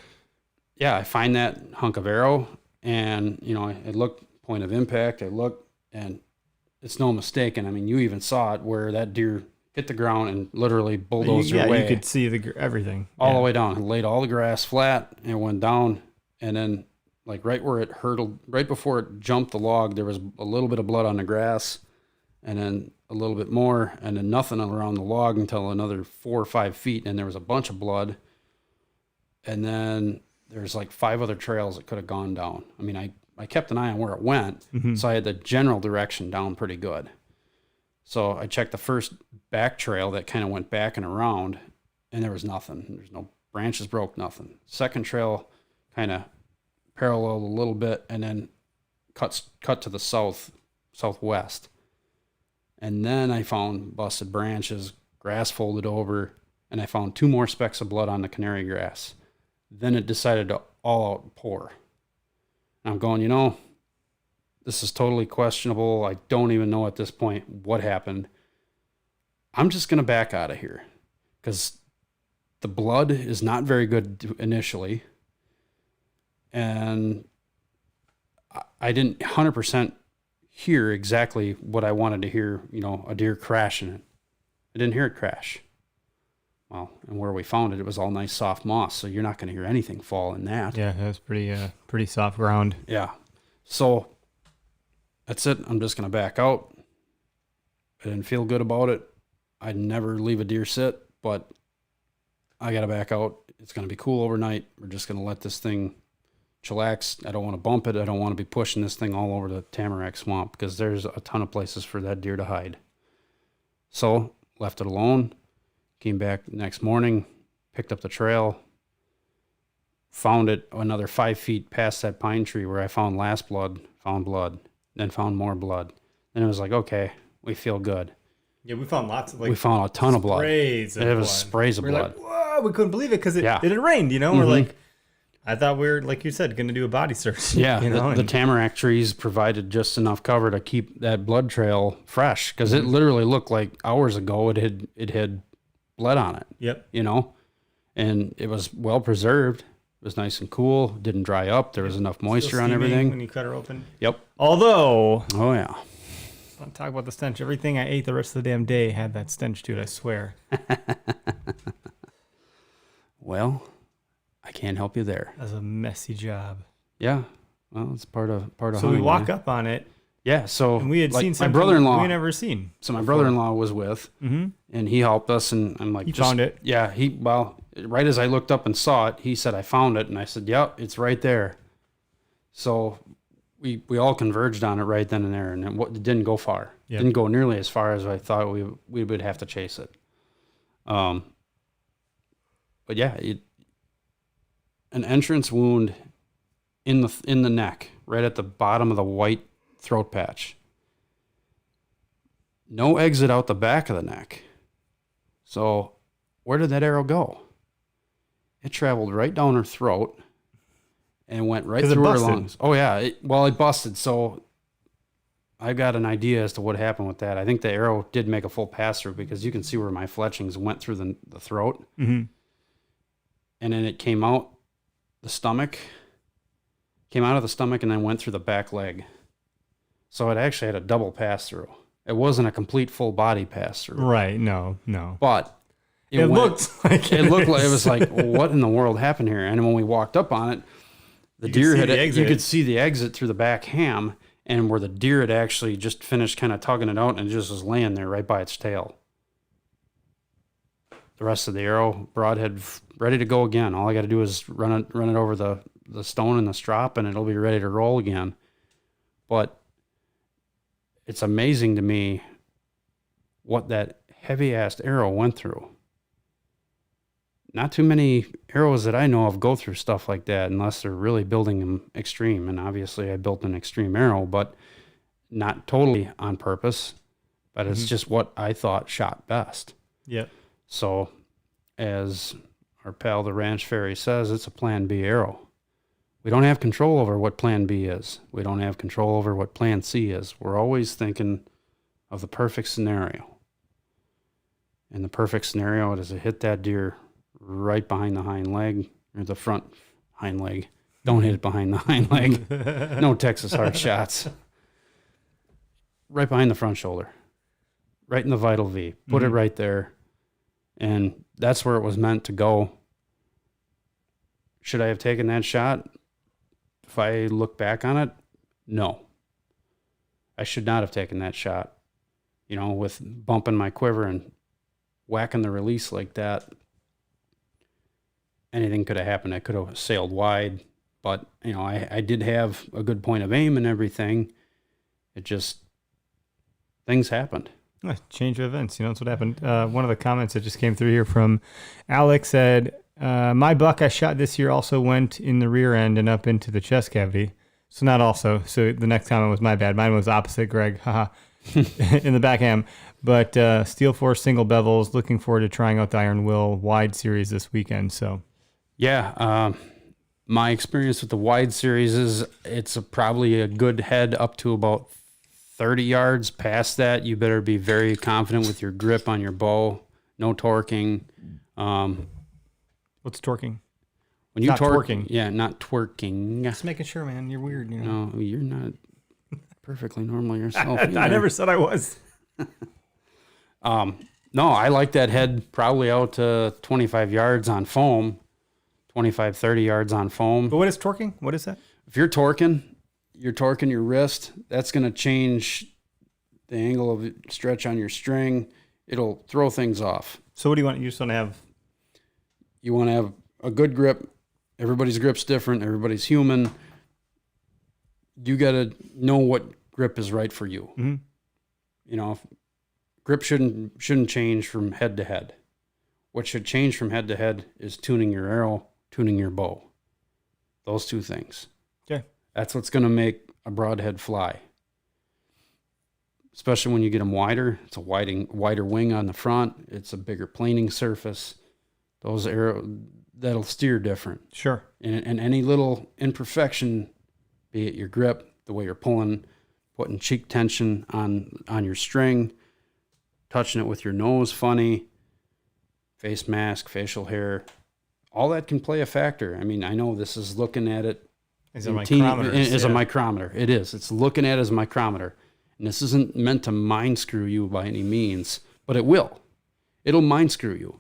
[SPEAKER 2] yeah, I find that hunk of arrow, and, you know, I look, point of impact, I look, and it's no mistaken. I mean, you even saw it where that deer hit the ground and literally bulldozed her way
[SPEAKER 1] you could see everything.
[SPEAKER 2] all
[SPEAKER 1] Yeah.
[SPEAKER 2] the way down. It laid all the grass flat and went down, and then like right where it hurtled, right before it jumped the log, there was a little bit of blood on the grass, and then a little bit more, and then nothing around the log until another 4 or 5 feet, and there was a bunch of blood. And then there's like 5 other trails that could have gone down. I mean, I kept an eye on where it went, so I had the general direction down pretty good. So I checked the first back trail that kind of went back and around, and there was nothing. There's no branches broke, nothing. Second trail kind of paralleled a little bit, and then cut to the southwest. And then I found busted branches, grass folded over, and I found 2 more specks of blood on the canary grass. Then it decided to all out pour. And I'm going, you know, this is totally questionable. I don't even know at this point what happened. I'm just going to back out of here because the blood is not very good initially. And I didn't 100% hear exactly what I wanted to hear, you know, a deer crashing it. I didn't hear it crash. Well, and where we found it, it was all nice soft moss, so you're not going to hear anything fall in that.
[SPEAKER 1] Yeah, that was pretty soft ground.
[SPEAKER 2] Yeah. So that's it. I'm just going to back out. I didn't feel good about it. I'd never leave a deer sit, but I got to back out. It's going to be cool overnight. We're just going to let this thing chillax. I don't want to bump it. I don't want to be pushing this thing all over the tamarack swamp because there's a ton of places for that deer to hide. So left it alone. Came back the next morning, picked up the trail, found it another 5 feet past that pine tree where I found last blood, found blood, then found more blood. Then it was like, okay, we feel good.
[SPEAKER 1] Yeah, we found lots of
[SPEAKER 2] We found a ton of blood.
[SPEAKER 1] sprays.
[SPEAKER 2] It was sprays of
[SPEAKER 1] We're
[SPEAKER 2] blood.
[SPEAKER 1] like, whoa, we couldn't believe it because it
[SPEAKER 2] Yeah.
[SPEAKER 1] had rained, you know? We're
[SPEAKER 2] Mhm.
[SPEAKER 1] like, I thought we were, like you said, going to do a body search.
[SPEAKER 2] Yeah,
[SPEAKER 1] you know?
[SPEAKER 2] the
[SPEAKER 1] and-
[SPEAKER 2] tamarack trees provided just enough cover to keep that blood trail fresh because it literally looked like hours ago it had blood on it.
[SPEAKER 1] Yep.
[SPEAKER 2] You know, and it was well preserved. It was nice and cool. Didn't dry up. There was enough moisture
[SPEAKER 1] Still
[SPEAKER 2] on
[SPEAKER 1] steaming
[SPEAKER 2] everything.
[SPEAKER 1] when you cut her open.
[SPEAKER 2] Yep.
[SPEAKER 1] Although,
[SPEAKER 2] Oh yeah.
[SPEAKER 1] don't talk about the stench. Everything I ate the rest of the damn day had that stench to it, I swear.
[SPEAKER 2] Well, I can't help you there.
[SPEAKER 1] That was a messy job.
[SPEAKER 2] Yeah. Well, it's part of
[SPEAKER 1] So we
[SPEAKER 2] hunting,
[SPEAKER 1] walk
[SPEAKER 2] man.
[SPEAKER 1] up on it,
[SPEAKER 2] Yeah. So
[SPEAKER 1] and we had
[SPEAKER 2] like,
[SPEAKER 1] seen
[SPEAKER 2] my
[SPEAKER 1] something
[SPEAKER 2] brother-in-law.
[SPEAKER 1] we had never seen.
[SPEAKER 2] So my brother-in-law was with,
[SPEAKER 1] Mm-hmm.
[SPEAKER 2] and he helped us. And I'm like,
[SPEAKER 1] He found it.
[SPEAKER 2] Yeah. Right as I looked up and saw it, he said, "I found it," and I said, "Yep, it's right there." So we all converged on it right then and there, and it didn't go far.
[SPEAKER 1] Yep.
[SPEAKER 2] Didn't go nearly as far as I thought we would have to chase it. But yeah, an entrance wound in the neck, right at the bottom of the white throat patch. No exit out the back of the neck. So where did that arrow go? It traveled right down her throat and went right
[SPEAKER 1] 'Cause it
[SPEAKER 2] through her
[SPEAKER 1] busted.
[SPEAKER 2] lungs. Oh yeah, it busted. So I've got an idea as to what happened with that. I think the arrow did make a full pass through because you can see where my fletchings went through the throat.
[SPEAKER 1] Mm-hmm.
[SPEAKER 2] And then it came out the stomach, came out of the stomach and then went through the back leg. So it actually had a double pass through. It wasn't a complete full body pass through.
[SPEAKER 1] Right. No.
[SPEAKER 2] But
[SPEAKER 1] It looked like
[SPEAKER 2] it looked like it was like, what in the world happened here? And when we walked up on it, the deer had you could see the exit through the back ham, and where the deer had actually just finished kind of tugging it out and it just was laying there right by its tail. The rest of the arrow, broadhead, ready to go again. All I got to do is run it over the stone and the strop, and it'll be ready to roll again. But it's amazing to me what that heavy-ass arrow went through. Not too many arrows that I know of go through stuff like that unless they're really building them extreme. And obviously I built an extreme arrow, but not totally on purpose, but it's just what I thought shot best.
[SPEAKER 1] Yep.
[SPEAKER 2] So as our pal, the Ranch Fairy, says, it's a plan B arrow. We don't have control over what plan B is. We don't have control over what plan C is. We're always thinking of the perfect scenario. And the perfect scenario is to hit that deer right behind the hind leg, or the front hind leg. Don't hit it behind the hind leg. No Texas hard shots. Right behind the front shoulder. Right in the vital V. Put it right there. And that's where it was meant to go. Should I have taken that shot? If I look back on it, no. I should not have taken that shot. You know, with bumping my quiver and whacking the release like that, anything could have happened. I could have sailed wide, but, you know, I did have a good point of aim and everything. It just, things happened.
[SPEAKER 1] Change of events. That's what happened. One of the comments that just came through here from Alex said, my buck I shot this year also went in the rear end and up into the chest cavity. So not also. So the next comment was my bad. Mine was opposite, Greg. Haha. In the back ham. But Steel Force single bevels. Looking forward to trying out the Iron Will wide series this weekend. So
[SPEAKER 2] yeah, my experience with the wide series is it's probably a good head up to about 30 yards. Past that, you better be very confident with your grip on your bow. No torquing.
[SPEAKER 1] what's torquing?
[SPEAKER 2] When you
[SPEAKER 1] Not
[SPEAKER 2] torque,
[SPEAKER 1] twerking.
[SPEAKER 2] yeah, not twerking.
[SPEAKER 1] Just making sure, man. You're weird.
[SPEAKER 2] No, you're not perfectly normal yourself.
[SPEAKER 1] I never said I was.
[SPEAKER 2] No, I like that head probably out to 25 yards on foam, 25, 30 yards on foam.
[SPEAKER 1] But what is torquing? What is that?
[SPEAKER 2] If you're torquing your wrist, that's going to change the angle of stretch on your string. It'll throw things off.
[SPEAKER 1] So what do you want? You just want to have...
[SPEAKER 2] You want to have a good grip. Everybody's grip's different. Everybody's human. You got to know what grip is right for you.
[SPEAKER 1] Mm-hmm.
[SPEAKER 2] You know, grip shouldn't change from head to head. What should change from head to head is tuning your arrow, tuning your bow. Those two things.
[SPEAKER 1] Okay.
[SPEAKER 2] That's what's going to make a broadhead fly. Especially when you get them wider. It's a wider wing on the front. It's a bigger planing surface. Those arrows, that'll steer different.
[SPEAKER 1] Sure.
[SPEAKER 2] And any little imperfection, be it your grip, the way you're putting cheek tension on your string, touching it with your nose funny, face mask, facial hair, all that can play a factor. I mean, I know this is looking at it
[SPEAKER 1] As a micrometer.
[SPEAKER 2] a micrometer. It is. It's looking at it as a micrometer. And this isn't meant to mind screw you by any means, but it will. It'll mind screw you.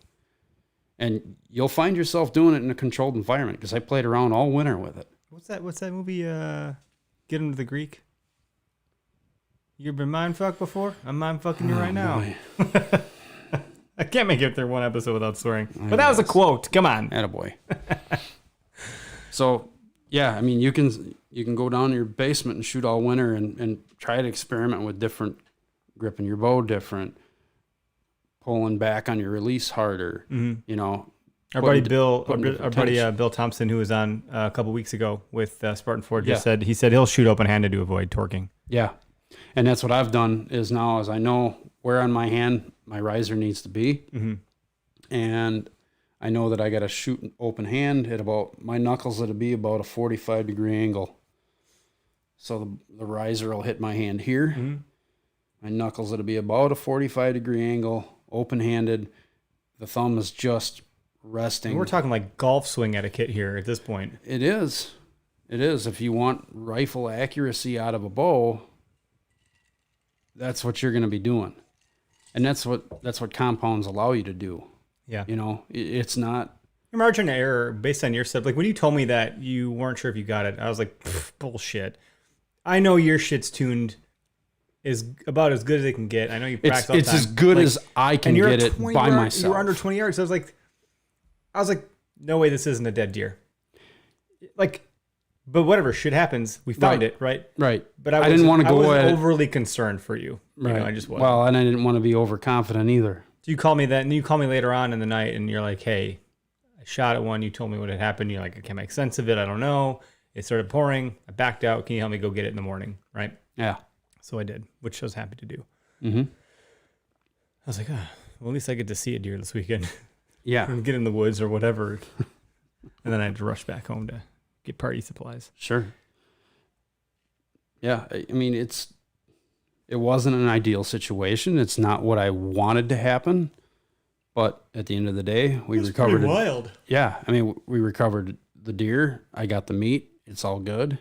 [SPEAKER 2] And you'll find yourself doing it in a controlled environment because I played around all winter with it.
[SPEAKER 1] What's that movie, Get Him to the Greek? You been mind fucked before? I'm mind fucking you right now. I can't make it through one episode without swearing. But that was a quote. Come on.
[SPEAKER 2] Attaboy. So, yeah, I mean, you can go down to your basement and shoot all winter and try to experiment with different gripping your bow different, pulling back on your release harder, you know.
[SPEAKER 1] Our buddy Bill Thompson, who was on a couple weeks ago with Spartan Ford, just said he'll shoot open-handed to avoid torquing.
[SPEAKER 2] Yeah. And that's what I've done is now as I know where on my hand my riser needs to be. Mm-hmm. And I know that I got to shoot open hand at about, my knuckles that'll be about a 45-degree angle. So the riser will hit my hand here. My knuckles, it'll be about a 45-degree angle, open-handed. The thumb is just resting.
[SPEAKER 1] We're talking like golf swing etiquette here at this point.
[SPEAKER 2] It is. It is. If you want rifle accuracy out of a bow, that's what you're going to be doing. And that's what compounds allow you to do.
[SPEAKER 1] Yeah.
[SPEAKER 2] You know, it's not.
[SPEAKER 1] Your margin of error based on your stuff. Like when you told me that you weren't sure if you got it, I was like, bullshit. I know your shit's tuned is about as good as it can get. I know you practice all the
[SPEAKER 2] It's
[SPEAKER 1] time.
[SPEAKER 2] as good
[SPEAKER 1] Like,
[SPEAKER 2] as I can
[SPEAKER 1] and you're
[SPEAKER 2] get
[SPEAKER 1] at
[SPEAKER 2] it
[SPEAKER 1] 20
[SPEAKER 2] by
[SPEAKER 1] yards,
[SPEAKER 2] myself.
[SPEAKER 1] You were under 20 yards. So I was like, no way, this isn't a dead deer. Like, but whatever, shit happens. We find it, right?
[SPEAKER 2] Right.
[SPEAKER 1] But
[SPEAKER 2] I didn't want to go
[SPEAKER 1] I
[SPEAKER 2] at
[SPEAKER 1] was
[SPEAKER 2] it.
[SPEAKER 1] overly concerned for you.
[SPEAKER 2] Right.
[SPEAKER 1] You know, I just was.
[SPEAKER 2] Well, and I didn't want to be overconfident either.
[SPEAKER 1] So you call me that, and you call me later on in the night, and you're like, hey, I shot at one. You told me what had happened. You're like, I can't make sense of it. I don't know. It started pouring. I backed out. Can you help me go get it in the morning? Right?
[SPEAKER 2] Yeah.
[SPEAKER 1] So I did, which I was happy to do.
[SPEAKER 2] Mm-hmm.
[SPEAKER 1] I was like, well, at least I get to see a deer this weekend.
[SPEAKER 2] Yeah.
[SPEAKER 1] And get in the woods or whatever. And then I had to rush back home to get party supplies.
[SPEAKER 2] Sure. Yeah. I mean, it wasn't an ideal situation. It's not what I wanted to happen. But at the end of the day, we recovered it.
[SPEAKER 1] Wild.
[SPEAKER 2] Yeah. I mean, we recovered the deer. I got the meat. It's all good.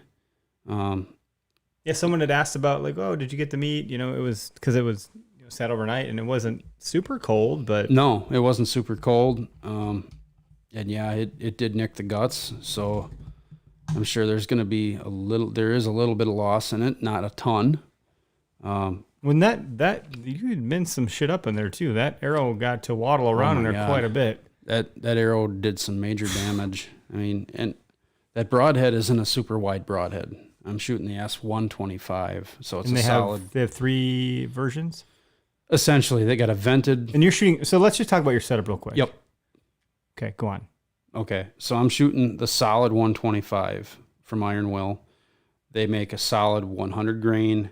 [SPEAKER 1] Yeah, someone had asked about like, oh, did you get the meat? You know, it was because it was sat overnight and it wasn't super cold, but
[SPEAKER 2] No, it wasn't super cold. And yeah, it did nick the guts. So I'm sure there is a little bit of loss in it, not a ton.
[SPEAKER 1] when that you had been some shit up in there too. That arrow got to waddle around in
[SPEAKER 2] my
[SPEAKER 1] there
[SPEAKER 2] God.
[SPEAKER 1] quite a bit.
[SPEAKER 2] That arrow did some major damage. I mean, and that broadhead isn't a super wide broadhead. I'm shooting the S125, so it's
[SPEAKER 1] And
[SPEAKER 2] a
[SPEAKER 1] they
[SPEAKER 2] solid.
[SPEAKER 1] have 3 versions.
[SPEAKER 2] Essentially, they got a vented.
[SPEAKER 1] And you're shooting. So let's just talk about your setup real quick.
[SPEAKER 2] Yep.
[SPEAKER 1] Okay, go on.
[SPEAKER 2] Okay, so I'm shooting the solid 125 from Iron Will. They make a solid 100 grain.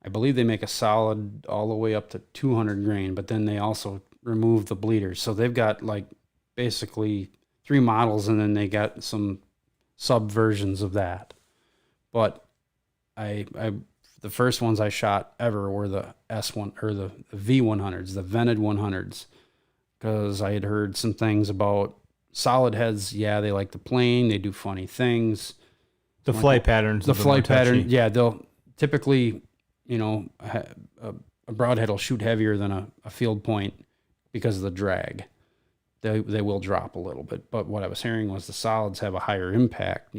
[SPEAKER 2] I believe they make a solid all the way up to 200 grain, but then they also remove the bleeders. So they've got like basically 3 models, and then they got some sub versions of that. But the first ones I shot ever were the S1 or the V100s, the vented 100s, because I had heard some things about solid heads. Yeah, they like the plane. They do funny things.
[SPEAKER 1] The flight patterns.
[SPEAKER 2] The
[SPEAKER 1] a bit more
[SPEAKER 2] flight pattern.
[SPEAKER 1] touchy.
[SPEAKER 2] Yeah, they'll typically, a broadhead will shoot heavier than a field point because of the drag. They will drop a little bit. But what I was hearing was the solids have a higher impact.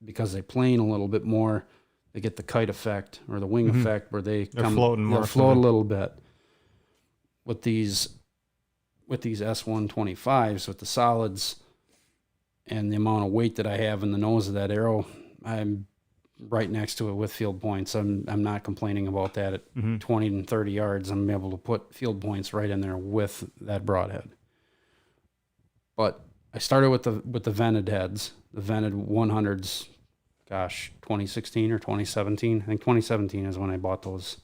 [SPEAKER 2] Because they plane a little bit more, they get the kite effect or the wing effect where they're
[SPEAKER 1] floating more.
[SPEAKER 2] They'll float a little bit. With these S125s, with the solids and the amount of weight that I have in the nose of that arrow, I'm right next to it with field points. I'm not complaining about that at 20 and 30 yards. I'm able to put field points right in there with that broadhead. But I started with the vented heads, the vented 100s. Gosh, 2016 or 2017. I think 2017 is when I bought those,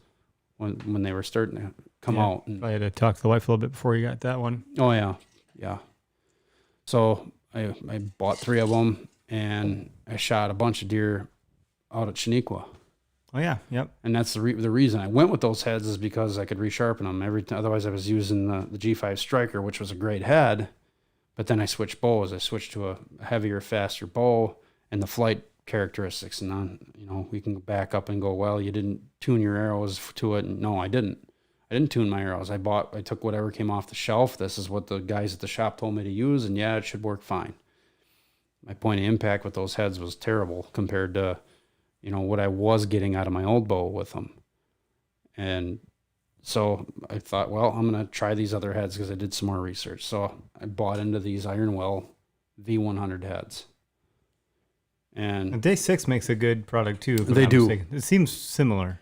[SPEAKER 2] when they were starting to come out. And,
[SPEAKER 1] I had to talk to the wife a little bit before you got that one.
[SPEAKER 2] oh yeah. So I bought 3 of them, and I shot a bunch of deer out at Shaniqua.
[SPEAKER 1] Oh yeah, yep.
[SPEAKER 2] And that's the reason I went with those heads is because I could resharpen them. Otherwise I was using the G5 Striker, which was a great head, but then I switched bows. I switched to a heavier, faster bow, and the flight characteristics. And we can back up and go, well, you didn't tune your arrows to it. No, I didn't. I didn't tune my arrows. I took whatever came off the shelf. This is what the guys at the shop told me to use, and yeah, it should work fine. My point of impact with those heads was terrible compared to what I was getting out of my old bow with them. And so I thought, well, I'm going to try these other heads because I did some more research. So I bought into these Iron Will V100 heads. And
[SPEAKER 1] Day 6 makes a good product too. if I'm
[SPEAKER 2] They
[SPEAKER 1] not
[SPEAKER 2] do.
[SPEAKER 1] mistaken. It seems similar.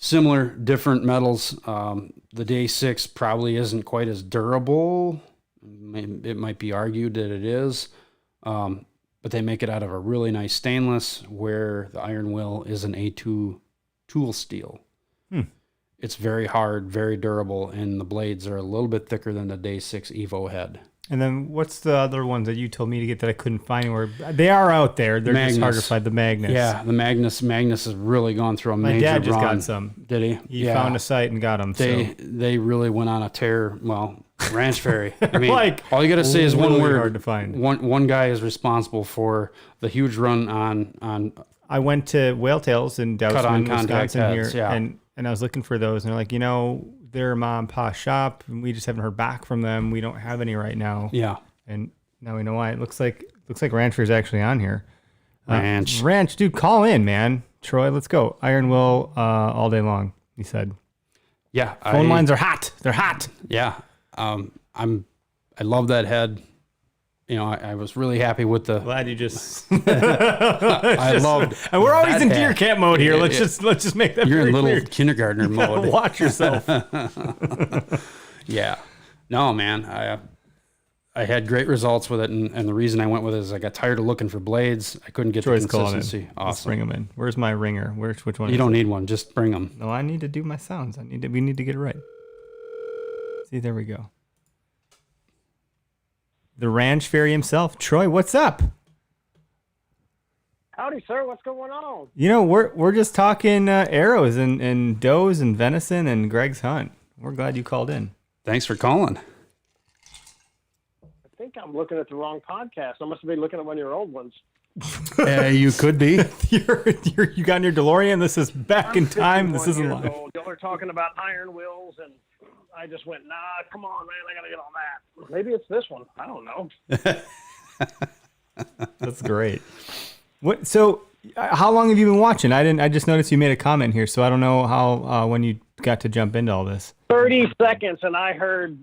[SPEAKER 2] similar, different metals. The Day 6 probably isn't quite as durable. It might be argued that it is. But they make it out of a really nice stainless, where the Iron Will is an A2 tool steel. It's very hard, very durable, and the blades are a little bit thicker than the Day 6 Evo head.
[SPEAKER 1] And then what's the other ones that you told me to get that I couldn't find anywhere? They are out there. They're just hard to
[SPEAKER 2] Magnus.
[SPEAKER 1] find. The Magnus.
[SPEAKER 2] Yeah, the Magnus has really gone through a
[SPEAKER 1] My
[SPEAKER 2] major
[SPEAKER 1] dad just
[SPEAKER 2] run.
[SPEAKER 1] got some.
[SPEAKER 2] Did he?
[SPEAKER 1] He found a site and got them.
[SPEAKER 2] They really went on a tear. Well, Ranch Fairy. I mean,
[SPEAKER 1] like,
[SPEAKER 2] all you got to say is one
[SPEAKER 1] really
[SPEAKER 2] word.
[SPEAKER 1] hard to find.
[SPEAKER 2] One guy is responsible for the huge run on.
[SPEAKER 1] I went to Whale Tails in
[SPEAKER 2] Cut-on
[SPEAKER 1] Dousman,
[SPEAKER 2] contact
[SPEAKER 1] Wisconsin
[SPEAKER 2] heads,
[SPEAKER 1] here,
[SPEAKER 2] yeah.
[SPEAKER 1] and I was looking for those, and they're like, they're a mom and pop shop, and we just haven't heard back from them. We don't have any right now.
[SPEAKER 2] Yeah,
[SPEAKER 1] And now we know why. It looks like Ranch Fair's actually on here.
[SPEAKER 2] Ranch.
[SPEAKER 1] Dude, call in, man. Troy, let's go. Iron Will all day long, he said.
[SPEAKER 2] Yeah,
[SPEAKER 1] Phone lines are hot. They're hot.
[SPEAKER 2] Yeah, I love that head. I was really happy with the.
[SPEAKER 1] Glad you just.
[SPEAKER 2] I loved.
[SPEAKER 1] And we're always
[SPEAKER 2] that
[SPEAKER 1] in
[SPEAKER 2] head.
[SPEAKER 1] deer camp mode here.
[SPEAKER 2] Yeah,
[SPEAKER 1] Let's
[SPEAKER 2] yeah.
[SPEAKER 1] just make that.
[SPEAKER 2] You're in
[SPEAKER 1] very
[SPEAKER 2] little
[SPEAKER 1] clear.
[SPEAKER 2] kindergartner mode.
[SPEAKER 1] Watch yourself.
[SPEAKER 2] Yeah. No, man. I had great results with it, and the reason I went with it is I got tired of looking for blades. I couldn't get
[SPEAKER 1] Troy's
[SPEAKER 2] the
[SPEAKER 1] calling
[SPEAKER 2] consistency.
[SPEAKER 1] in. Let's bring
[SPEAKER 2] Awesome.
[SPEAKER 1] them in. Where's my ringer? Which one?
[SPEAKER 2] You
[SPEAKER 1] is
[SPEAKER 2] don't
[SPEAKER 1] it?
[SPEAKER 2] need one. Just bring them.
[SPEAKER 1] No, I need to do my sounds. We need to get it right. See, there we go. The Ranch Fairy himself, Troy. What's up?
[SPEAKER 9] Howdy, sir. What's going on?
[SPEAKER 1] We're just talking arrows and does and venison and Greg's hunt. We're glad you called in.
[SPEAKER 2] Thanks for calling.
[SPEAKER 9] I think I'm looking at the wrong podcast. I must be looking at one of your old ones.
[SPEAKER 2] You could be.
[SPEAKER 1] You got in your DeLorean. This is back in time. This
[SPEAKER 9] 51
[SPEAKER 1] isn't
[SPEAKER 9] years
[SPEAKER 1] live.
[SPEAKER 9] old. Y'all are talking about iron wills, and I just went, nah, come on, man. I got to get on that. Maybe it's this one. I don't know.
[SPEAKER 1] That's great. What? So, how long have you been watching? I just noticed you made a comment here, so I don't know how when you got to jump into all this.
[SPEAKER 9] 30 seconds, and I heard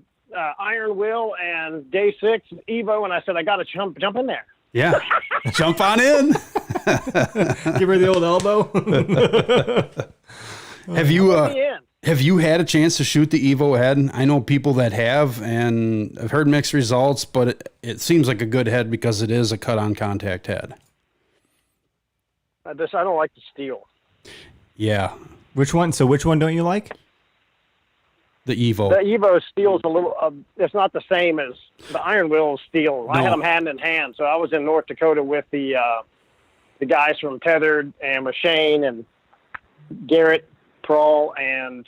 [SPEAKER 9] Iron Will and Day 6, Evo, and I said, I got to jump in there.
[SPEAKER 2] Yeah. Jump on in.
[SPEAKER 1] Give her the old elbow.
[SPEAKER 2] Have you
[SPEAKER 9] Let me in.
[SPEAKER 2] have you had a chance to shoot the Evo head? I know people that have, and I've heard mixed results, but it seems like a good head because it is a cut-on contact head.
[SPEAKER 9] I don't like the steel.
[SPEAKER 2] Yeah,
[SPEAKER 1] Which one? So which one don't you like?
[SPEAKER 2] the Evo.
[SPEAKER 9] The Evo steel's a little, it's not the same as the Iron Will steel. I had
[SPEAKER 2] No.
[SPEAKER 9] them hand in hand. So I was in North Dakota with the guys from Tethered and with Shane and Garrett Prawl, and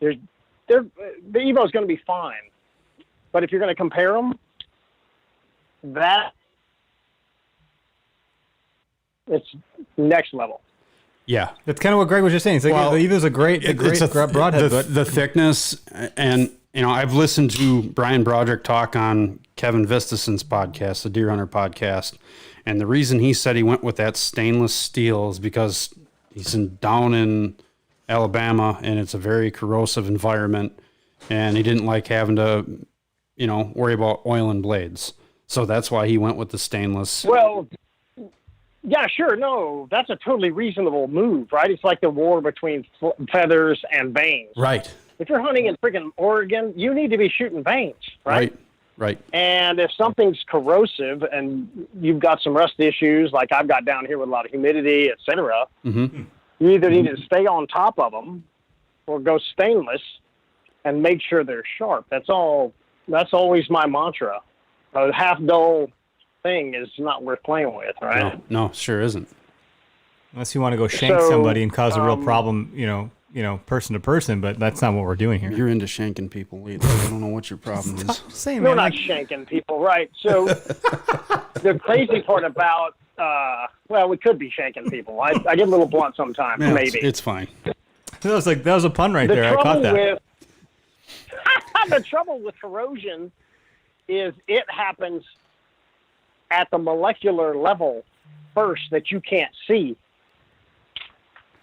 [SPEAKER 9] the Evo's going to be fine. But if you're going to compare them, it's next level.
[SPEAKER 2] Yeah.
[SPEAKER 1] That's kind of what Greg was just saying. It's like
[SPEAKER 2] Well,
[SPEAKER 1] the Evo's a great broadhead, but
[SPEAKER 2] the thickness, and I've listened to Brian Broderick talk on Kevin Vistason's podcast, the Deer Hunter podcast, and the reason he said he went with that stainless steel is because he's down in Alabama, and it's a very corrosive environment, and he didn't like having to, worry about oil and blades. So that's why he went with the stainless.
[SPEAKER 9] Well, yeah, sure. No, that's a totally reasonable move, right? It's like the war between feathers and vanes.
[SPEAKER 2] Right.
[SPEAKER 9] If you're hunting in freaking Oregon, you need to be shooting vanes, right?
[SPEAKER 2] Right.
[SPEAKER 9] And if something's corrosive and you've got some rust issues, like I've got down here with a lot of humidity, et cetera,
[SPEAKER 2] Mm-hmm.
[SPEAKER 9] you either need to stay on top of them or go stainless and make sure they're sharp. That's all. That's always my mantra. A half dull thing is not worth playing with, right?
[SPEAKER 2] No, sure isn't.
[SPEAKER 1] unless you want to go shank
[SPEAKER 9] So,
[SPEAKER 1] somebody and cause a real problem, person to person, but that's not what we're doing here.
[SPEAKER 2] You're into shanking people lately. I don't know what your problem is.
[SPEAKER 1] Just saying,
[SPEAKER 9] We're
[SPEAKER 1] man.
[SPEAKER 9] not shanking people, right? So the crazy part about, we could be shanking people. I get a little blunt sometimes,
[SPEAKER 2] Yeah,
[SPEAKER 9] maybe.
[SPEAKER 2] It's fine.
[SPEAKER 1] That was a pun right
[SPEAKER 9] The
[SPEAKER 1] there. I caught
[SPEAKER 9] trouble
[SPEAKER 1] that.
[SPEAKER 9] with the trouble with corrosion is it happens at the molecular level first that you can't see.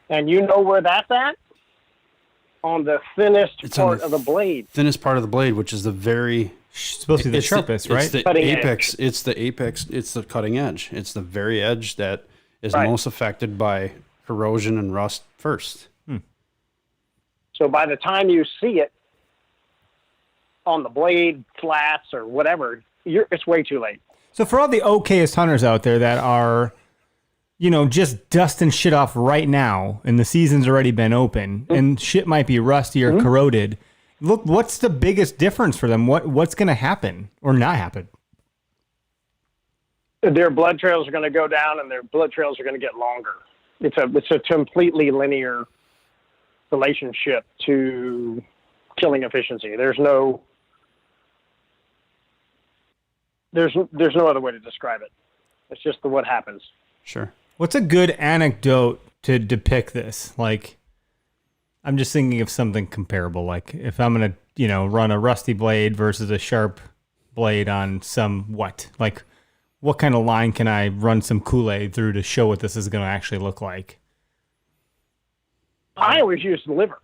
[SPEAKER 9] And you know where that's at? On the thinnest
[SPEAKER 2] It's on
[SPEAKER 9] part
[SPEAKER 2] the
[SPEAKER 9] of the blade.
[SPEAKER 2] Thinnest part of the blade, which is the very
[SPEAKER 1] Supposed to be the sharpest, right?
[SPEAKER 2] It's the
[SPEAKER 9] Cutting edge.
[SPEAKER 2] apex. It's the apex. It's the cutting edge. It's the very edge that is
[SPEAKER 9] Right.
[SPEAKER 2] most affected by corrosion and rust first.
[SPEAKER 9] So by the time you see it on the blade flats or whatever, it's way too late.
[SPEAKER 1] So for all the okayest hunters out there that are, just dusting shit off right now, and the season's already been open, and shit might be rusty or corroded, Look, what's the biggest difference for them? What's going to happen or not happen?
[SPEAKER 9] Their blood trails are going to go down, and their blood trails are going to get longer. It's a completely linear relationship to killing efficiency. There's no other way to describe it. It's just what happens.
[SPEAKER 2] Sure.
[SPEAKER 1] What's a good anecdote to depict this? Like, I'm just thinking of something comparable. Like, if I'm going to, run a rusty blade versus a sharp blade on some what? Like, what kind of line can I run some Kool-Aid through to show what this is going to actually look like?
[SPEAKER 9] I always use the liver.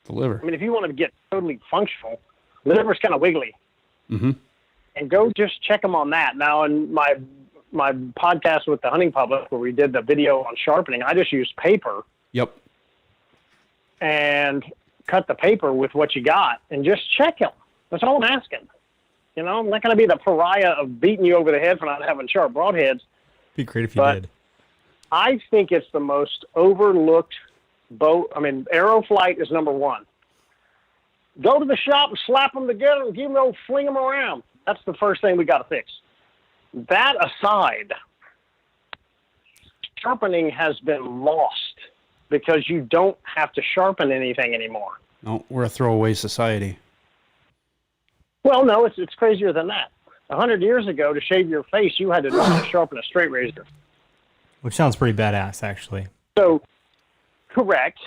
[SPEAKER 2] The liver.
[SPEAKER 9] I mean, if you want to get totally functional, the liver's kind of wiggly.
[SPEAKER 2] Mm-hmm.
[SPEAKER 9] And go just check them on that. Now, in my podcast with the hunting public, where we did the video on sharpening, I just used paper.
[SPEAKER 2] Yep.
[SPEAKER 9] And cut the paper with what you got and just check them. That's all I'm asking. I'm not going to be the pariah of beating you over the head for not having sharp broadheads.
[SPEAKER 1] Be great if you did.
[SPEAKER 9] I think it's the most overlooked bow. I mean, arrow flight is number one. Go to the shop and slap them together and give them old fling them around. That's the first thing we got to fix. That aside, sharpening has been lost because you don't have to sharpen anything anymore.
[SPEAKER 2] No, we're a throwaway society.
[SPEAKER 9] Well, no, it's crazier than that. 100 years ago, to shave your face, you had to know how to sharpen a straight razor.
[SPEAKER 1] Which sounds pretty badass, actually.
[SPEAKER 9] So, correct.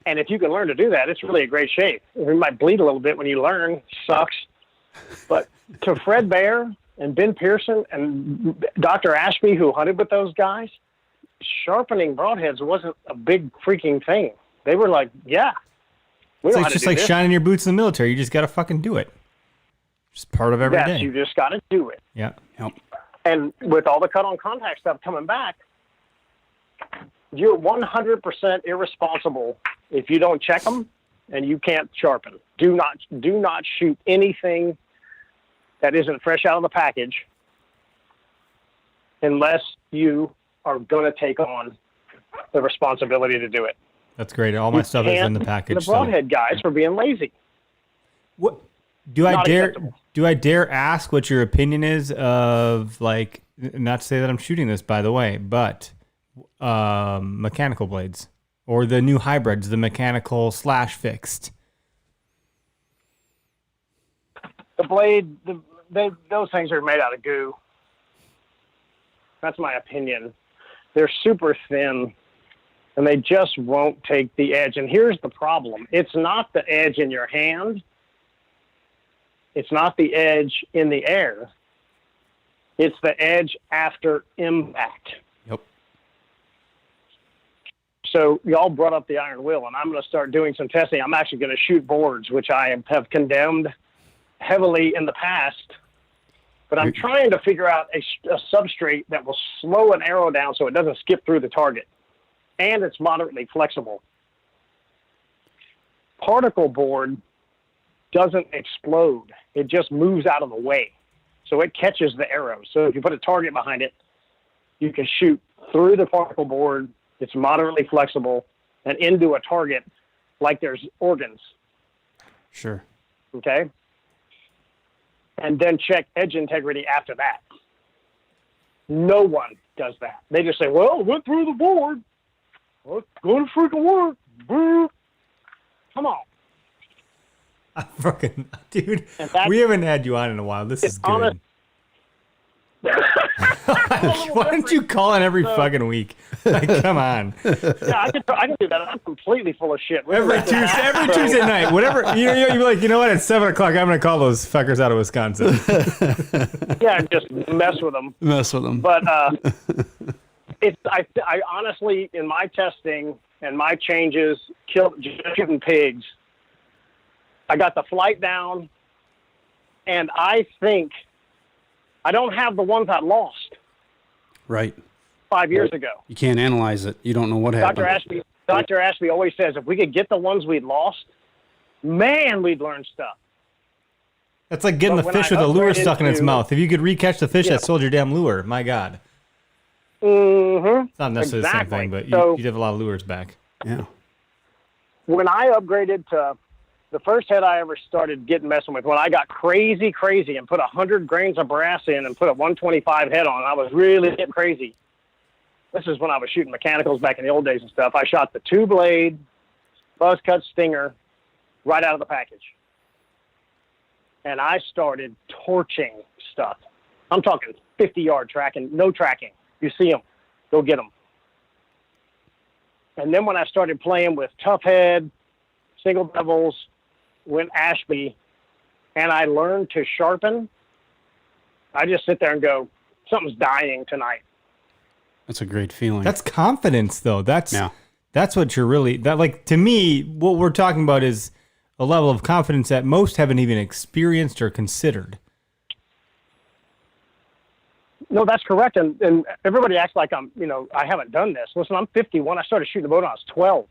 [SPEAKER 9] And if you can learn to do that, it's really a great shave. You might bleed a little bit when you learn. Sucks. But to Fred Bear and Ben Pearson and Dr. Ashby, who hunted with those guys, sharpening broadheads wasn't a big freaking thing. They were like, yeah.
[SPEAKER 1] It's just like shining your boots in the military. You just got to fucking do it. Just part of every day.
[SPEAKER 9] You just got to do it.
[SPEAKER 1] Yeah.
[SPEAKER 2] Yep.
[SPEAKER 9] And with all the cut-on contact stuff coming back, you're 100% irresponsible if you don't check them and you can't sharpen. Do not shoot anything that isn't fresh out of the package unless you are going to take on the responsibility to do it.
[SPEAKER 1] That's great. All my stuff is in the package.
[SPEAKER 9] The broadhead guys for being lazy.
[SPEAKER 1] What do I dare ask what your opinion is of, like, not to say that I'm shooting this, by the way, but mechanical blades or the new hybrids, the mechanical / fixed?
[SPEAKER 9] The blade, those things are made out of goo. That's my opinion. They're super thin, and they just won't take the edge. And here's the problem. It's not the edge in your hand. It's not the edge in the air. It's the edge after impact.
[SPEAKER 2] Yep.
[SPEAKER 9] So y'all brought up the iron will, and I'm going to start doing some testing. I'm actually going to shoot boards, which I have condemned heavily in the past. But I'm trying to figure out a substrate that will slow an arrow down so it doesn't skip through the target. And it's moderately flexible. Particle board doesn't explode. It just moves out of the way. So it catches the arrow. So if you put a target behind it, you can shoot through the particle board. It's moderately flexible and into a target like there's organs.
[SPEAKER 2] Sure.
[SPEAKER 9] Okay? And then check edge integrity after that. No one does that. They just say, well, it went through the board. Well, it's going to freaking work. Boo. Come on.
[SPEAKER 1] Fucking dude, we haven't had you on in a while. This is good. Why don't you call in every fucking week? Like, come on.
[SPEAKER 9] Yeah, I can do that. I'm completely full of shit.
[SPEAKER 1] Every Tuesday night, whatever. You'd be like, you know what? At 7 o'clock, I'm going to call those fuckers out of Wisconsin.
[SPEAKER 9] Yeah, just mess with them. But I honestly, in my testing and my changes, shooting pigs, I got the flight down, and I think I don't have the ones I lost.
[SPEAKER 2] Right.
[SPEAKER 9] 5 years ago.
[SPEAKER 2] You can't analyze it. You don't know what happened.
[SPEAKER 9] Dr. Ashby always says if we could get the ones we'd lost, man, we'd learn stuff.
[SPEAKER 1] That's like getting the fish with a lure stuck in its mouth. If you could recatch the fish that sold your damn lure, my God.
[SPEAKER 9] Mm-hmm.
[SPEAKER 1] It's not necessarily the same thing, but you'd have a lot of lures back.
[SPEAKER 2] Yeah.
[SPEAKER 9] When I upgraded to the first head I ever started getting messing with, when I got crazy and put 100 grains of brass in and put a 125 head on, I was really getting crazy. This is when I was shooting mechanicals back in the old days and stuff. I shot the 2-blade buzz cut Stinger right out of the package. And I started torching stuff. I'm talking 50-yard tracking, no tracking. You see them, go get them. And then when I started playing with tough head, single devils, went Ashby, and I learned to sharpen, I just sit there and go, something's dying tonight.
[SPEAKER 2] That's a great feeling.
[SPEAKER 1] That's confidence, though. That's what you're really, that, like, to me, what we're talking about is a level of confidence that most haven't even experienced or considered.
[SPEAKER 9] No, that's correct. And everybody acts like I haven't done this. Listen, I'm 51. I started shooting the bow when I was 12.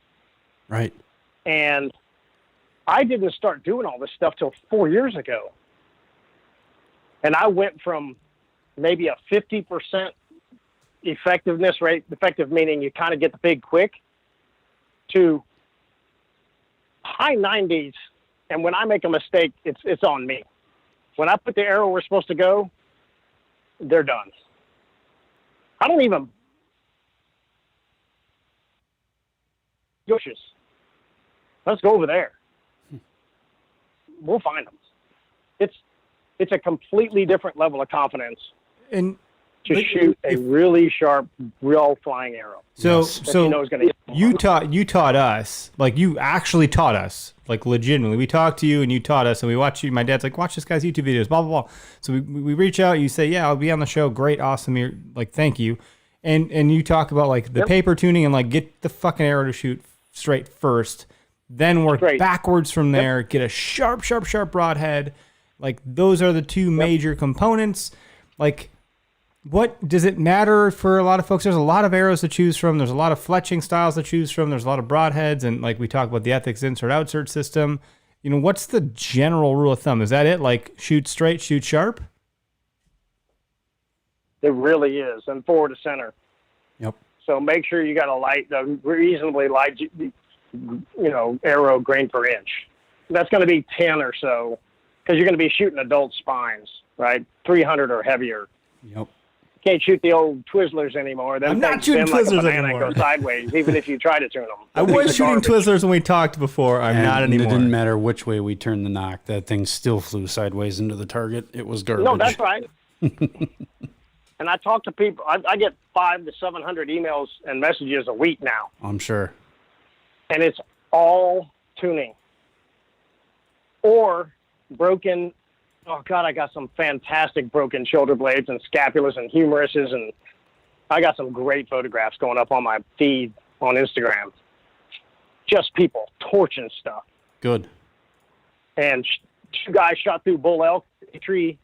[SPEAKER 2] Right.
[SPEAKER 9] And I didn't start doing all this stuff till 4 years ago. And I went from maybe a 50% effectiveness rate, effective meaning you kind of get the pig quick, to high 90s. And when I make a mistake, it's on me. When I put the arrow where it's supposed to go, they're done. I don't even bushes. Let's go over there. We'll find them. It's a completely different level of confidence
[SPEAKER 1] And
[SPEAKER 9] to shoot a really sharp, real flying arrow.
[SPEAKER 1] So
[SPEAKER 9] you know is gonna hit.
[SPEAKER 1] you taught us, like, you actually taught us, like, legitimately. We talked to you and you taught us, and we watched you. My dad's like, watch this guy's YouTube videos, blah blah blah. So we reach out, you say, yeah, I'll be on the show. Great, awesome. You're like, thank you. And you talk about, like, the paper tuning and, like, get the fucking arrow to shoot straight first, then work backwards from there, get a sharp broadhead. Like, those are the two major components. Like, what does it matter for a lot of folks? There's a lot of arrows to choose from. There's a lot of fletching styles to choose from. There's a lot of broadheads, and, like, we talk about the ethics insert-outsert system. You know, what's the general rule of thumb? Is that it? Like, shoot straight, shoot sharp?
[SPEAKER 9] It really is, and forward to center.
[SPEAKER 2] Yep.
[SPEAKER 9] So make sure you got a reasonably light, arrow grain per inch. That's going to be 10 or so, because you're going to be shooting adult spines, right? 300 or heavier.
[SPEAKER 2] Yep.
[SPEAKER 9] Can't shoot the old Twizzlers anymore. Them
[SPEAKER 1] I'm not
[SPEAKER 9] things
[SPEAKER 1] shooting
[SPEAKER 9] spin like a
[SPEAKER 1] Twizzlers
[SPEAKER 9] banana
[SPEAKER 1] anymore.
[SPEAKER 9] and go sideways, even if you try to tune them.
[SPEAKER 1] I was shooting Twizzlers when we talked before. I'm not
[SPEAKER 2] And
[SPEAKER 1] anymore.
[SPEAKER 2] it didn't matter which way we turned the knock. That thing still flew sideways into the target. It was garbage.
[SPEAKER 9] No, that's right. And I talk to people. I get 500 to 700 emails and messages a week now.
[SPEAKER 2] I'm sure.
[SPEAKER 9] And it's all tuning or broken. Oh God, I got some fantastic broken shoulder blades and scapulas and humeruses, and I got some great photographs going up on my feed on Instagram. Just people torching stuff.
[SPEAKER 2] Good.
[SPEAKER 9] And two guys shot through bull elk tree,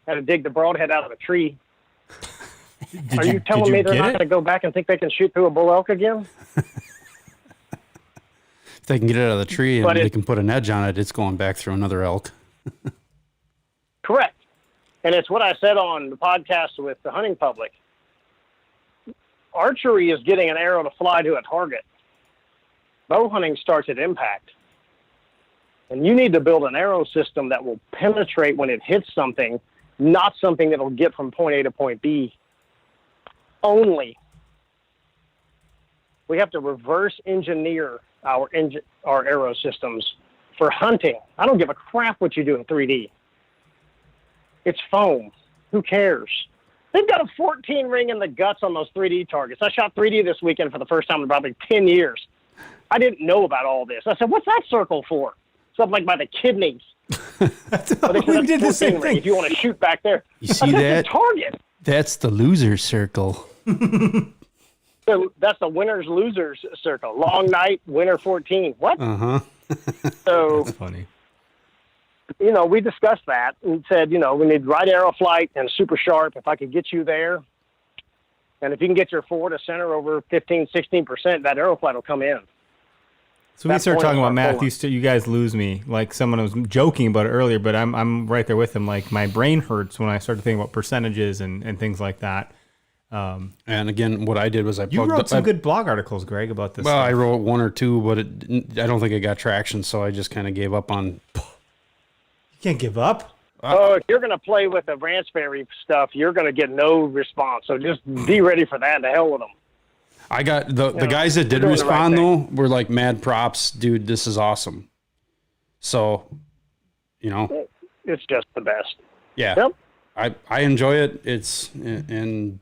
[SPEAKER 9] had to dig the broadhead out of a tree. Are you telling me they're not going to go back and think they can shoot through a bull elk again?
[SPEAKER 2] If they can get it out of the tree and they can put an edge on it, it's going back through another elk.
[SPEAKER 9] Correct. And it's what I said on the podcast with the hunting public. Archery is getting an arrow to fly to a target. Bow hunting starts at impact. And you need to build an arrow system that will penetrate when it hits something, not something that will get from point A to point B only. We have to reverse engineer our arrow systems for hunting. I don't give a crap what you do in 3D. It's foam. Who cares? They've got a 14 ring in the guts on those 3D targets. I shot 3D this weekend for the first time in probably 10 years. I didn't know about all this. I said, what's that circle for? Something like by the kidneys.
[SPEAKER 1] We did the same thing.
[SPEAKER 9] If you want to shoot back there.
[SPEAKER 2] You see that?
[SPEAKER 9] Target.
[SPEAKER 2] That's the loser circle.
[SPEAKER 9] So that's the winners losers circle. Long night, winner 14. What? So
[SPEAKER 1] That's funny.
[SPEAKER 9] We discussed that and said, we need right arrow flight and super sharp. If I could get you there, and if you can get your forward to center over 15, 16%, that arrow flight will come in.
[SPEAKER 1] So we start talking about math. You guys lose me. Like, someone was joking about it earlier, but I'm right there with him. Like, my brain hurts when I start to think about percentages and things like that.
[SPEAKER 2] And again, what I did was I
[SPEAKER 1] You
[SPEAKER 2] plugged
[SPEAKER 1] wrote some good blog articles, Greg, about this.
[SPEAKER 2] Well,
[SPEAKER 1] stuff.
[SPEAKER 2] I wrote one or two, but I don't think it got traction, so I just kind of gave up on.
[SPEAKER 1] You can't give up.
[SPEAKER 9] Oh, if you're going to play with the Raspberry stuff, you're going to get no response. So just be ready for that. To hell with them.
[SPEAKER 2] I got the guys that did
[SPEAKER 9] we're doing the right
[SPEAKER 2] respond though were like mad props, dude. This is awesome. So,
[SPEAKER 9] It's just the best.
[SPEAKER 2] yeah,
[SPEAKER 9] Yep.
[SPEAKER 2] I enjoy it. And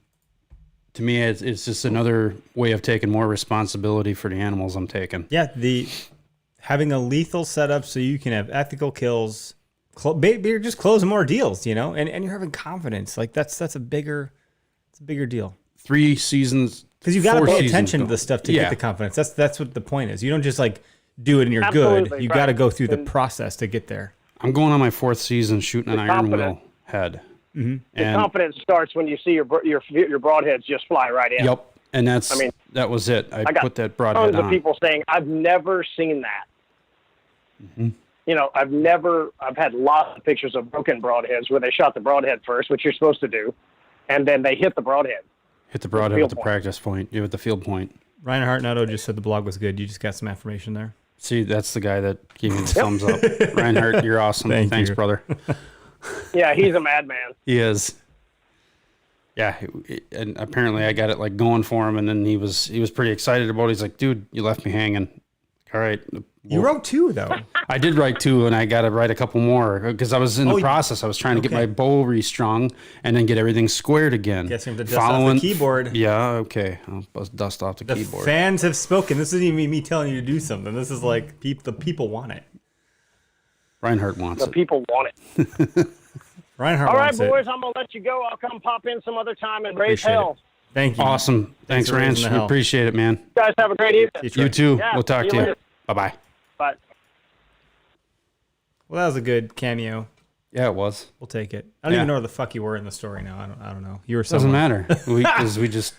[SPEAKER 2] to me, it's just another way of taking more responsibility for the animals I'm taking.
[SPEAKER 1] Yeah, having a lethal setup so you can have ethical kills. You're just closing more deals, and you're having confidence. Like that's a bigger deal.
[SPEAKER 2] 3 seasons.
[SPEAKER 1] Because you got to
[SPEAKER 2] 4
[SPEAKER 1] pay
[SPEAKER 2] seasons
[SPEAKER 1] attention to
[SPEAKER 2] ago.
[SPEAKER 1] the stuff to
[SPEAKER 2] Yeah.
[SPEAKER 1] get the confidence. That's what the point is. You don't just like do it and you're
[SPEAKER 9] Absolutely,
[SPEAKER 1] good. You
[SPEAKER 9] right.
[SPEAKER 1] got to go through the process to get there.
[SPEAKER 2] I'm going on my 4th season shooting an
[SPEAKER 9] The
[SPEAKER 2] iron
[SPEAKER 9] confidence.
[SPEAKER 2] wheel head.
[SPEAKER 9] The
[SPEAKER 2] And
[SPEAKER 9] confidence starts when you see your broadheads just fly right in.
[SPEAKER 2] yep, and
[SPEAKER 9] I mean,
[SPEAKER 2] that was it. I
[SPEAKER 9] got
[SPEAKER 2] put that broadhead
[SPEAKER 9] Tons of
[SPEAKER 2] on.
[SPEAKER 9] people saying, I've never seen that. I've had lots of pictures of broken broadheads where they shot the broadhead first, which you're supposed to do, and then they hit the broadhead.
[SPEAKER 2] Hit the broadhead
[SPEAKER 9] field
[SPEAKER 2] with the
[SPEAKER 9] point.
[SPEAKER 2] practice point. Yeah, with the field point.
[SPEAKER 1] Ryan Hartnetto just said the blog was good. You just got some affirmation there.
[SPEAKER 2] See, that's the guy that gave me the thumbs up. Reinhardt, you're awesome. Thanks,
[SPEAKER 1] you.
[SPEAKER 2] brother.
[SPEAKER 9] Yeah, he's a madman.
[SPEAKER 2] He is. Yeah, and apparently I got it like going for him, and then he was pretty excited about it. He's like, "Dude, you left me hanging." All right.
[SPEAKER 1] You wrote 2 though.
[SPEAKER 2] I did write 2, and I got to write a couple more because I was in the process. I was trying to get my bow restrung and then get everything squared again.
[SPEAKER 1] Guess you have to dust off the keyboard.
[SPEAKER 2] Yeah, okay. I'll dust off the keyboard.
[SPEAKER 1] Fans have spoken. This isn't even me telling you to do something. This is like the people want it.
[SPEAKER 2] Reinhardt wants
[SPEAKER 9] The
[SPEAKER 2] it.
[SPEAKER 9] people want it.
[SPEAKER 1] Reinhardt
[SPEAKER 9] All right,
[SPEAKER 1] wants it.
[SPEAKER 9] boys, I'm going to let you go. I'll come pop in some other time and raise
[SPEAKER 1] Appreciate it.
[SPEAKER 9] hell.
[SPEAKER 1] Thank you.
[SPEAKER 2] Awesome. Thanks,
[SPEAKER 1] for raising
[SPEAKER 2] Ranch.
[SPEAKER 1] the
[SPEAKER 2] We
[SPEAKER 1] hell.
[SPEAKER 2] appreciate it, man.
[SPEAKER 9] You guys have a great evening.
[SPEAKER 2] You too.
[SPEAKER 9] Yeah,
[SPEAKER 2] We'll talk
[SPEAKER 9] see
[SPEAKER 2] to
[SPEAKER 9] you
[SPEAKER 2] you.
[SPEAKER 9] later.
[SPEAKER 2] Bye-bye.
[SPEAKER 9] Bye.
[SPEAKER 1] Well, that was a good cameo.
[SPEAKER 2] Yeah, it was.
[SPEAKER 1] We'll take it. I don't
[SPEAKER 2] Yeah.
[SPEAKER 1] even know where the fuck you were in the story now. I don't know. You were
[SPEAKER 2] Doesn't
[SPEAKER 1] somewhere.
[SPEAKER 2] matter. Because we just,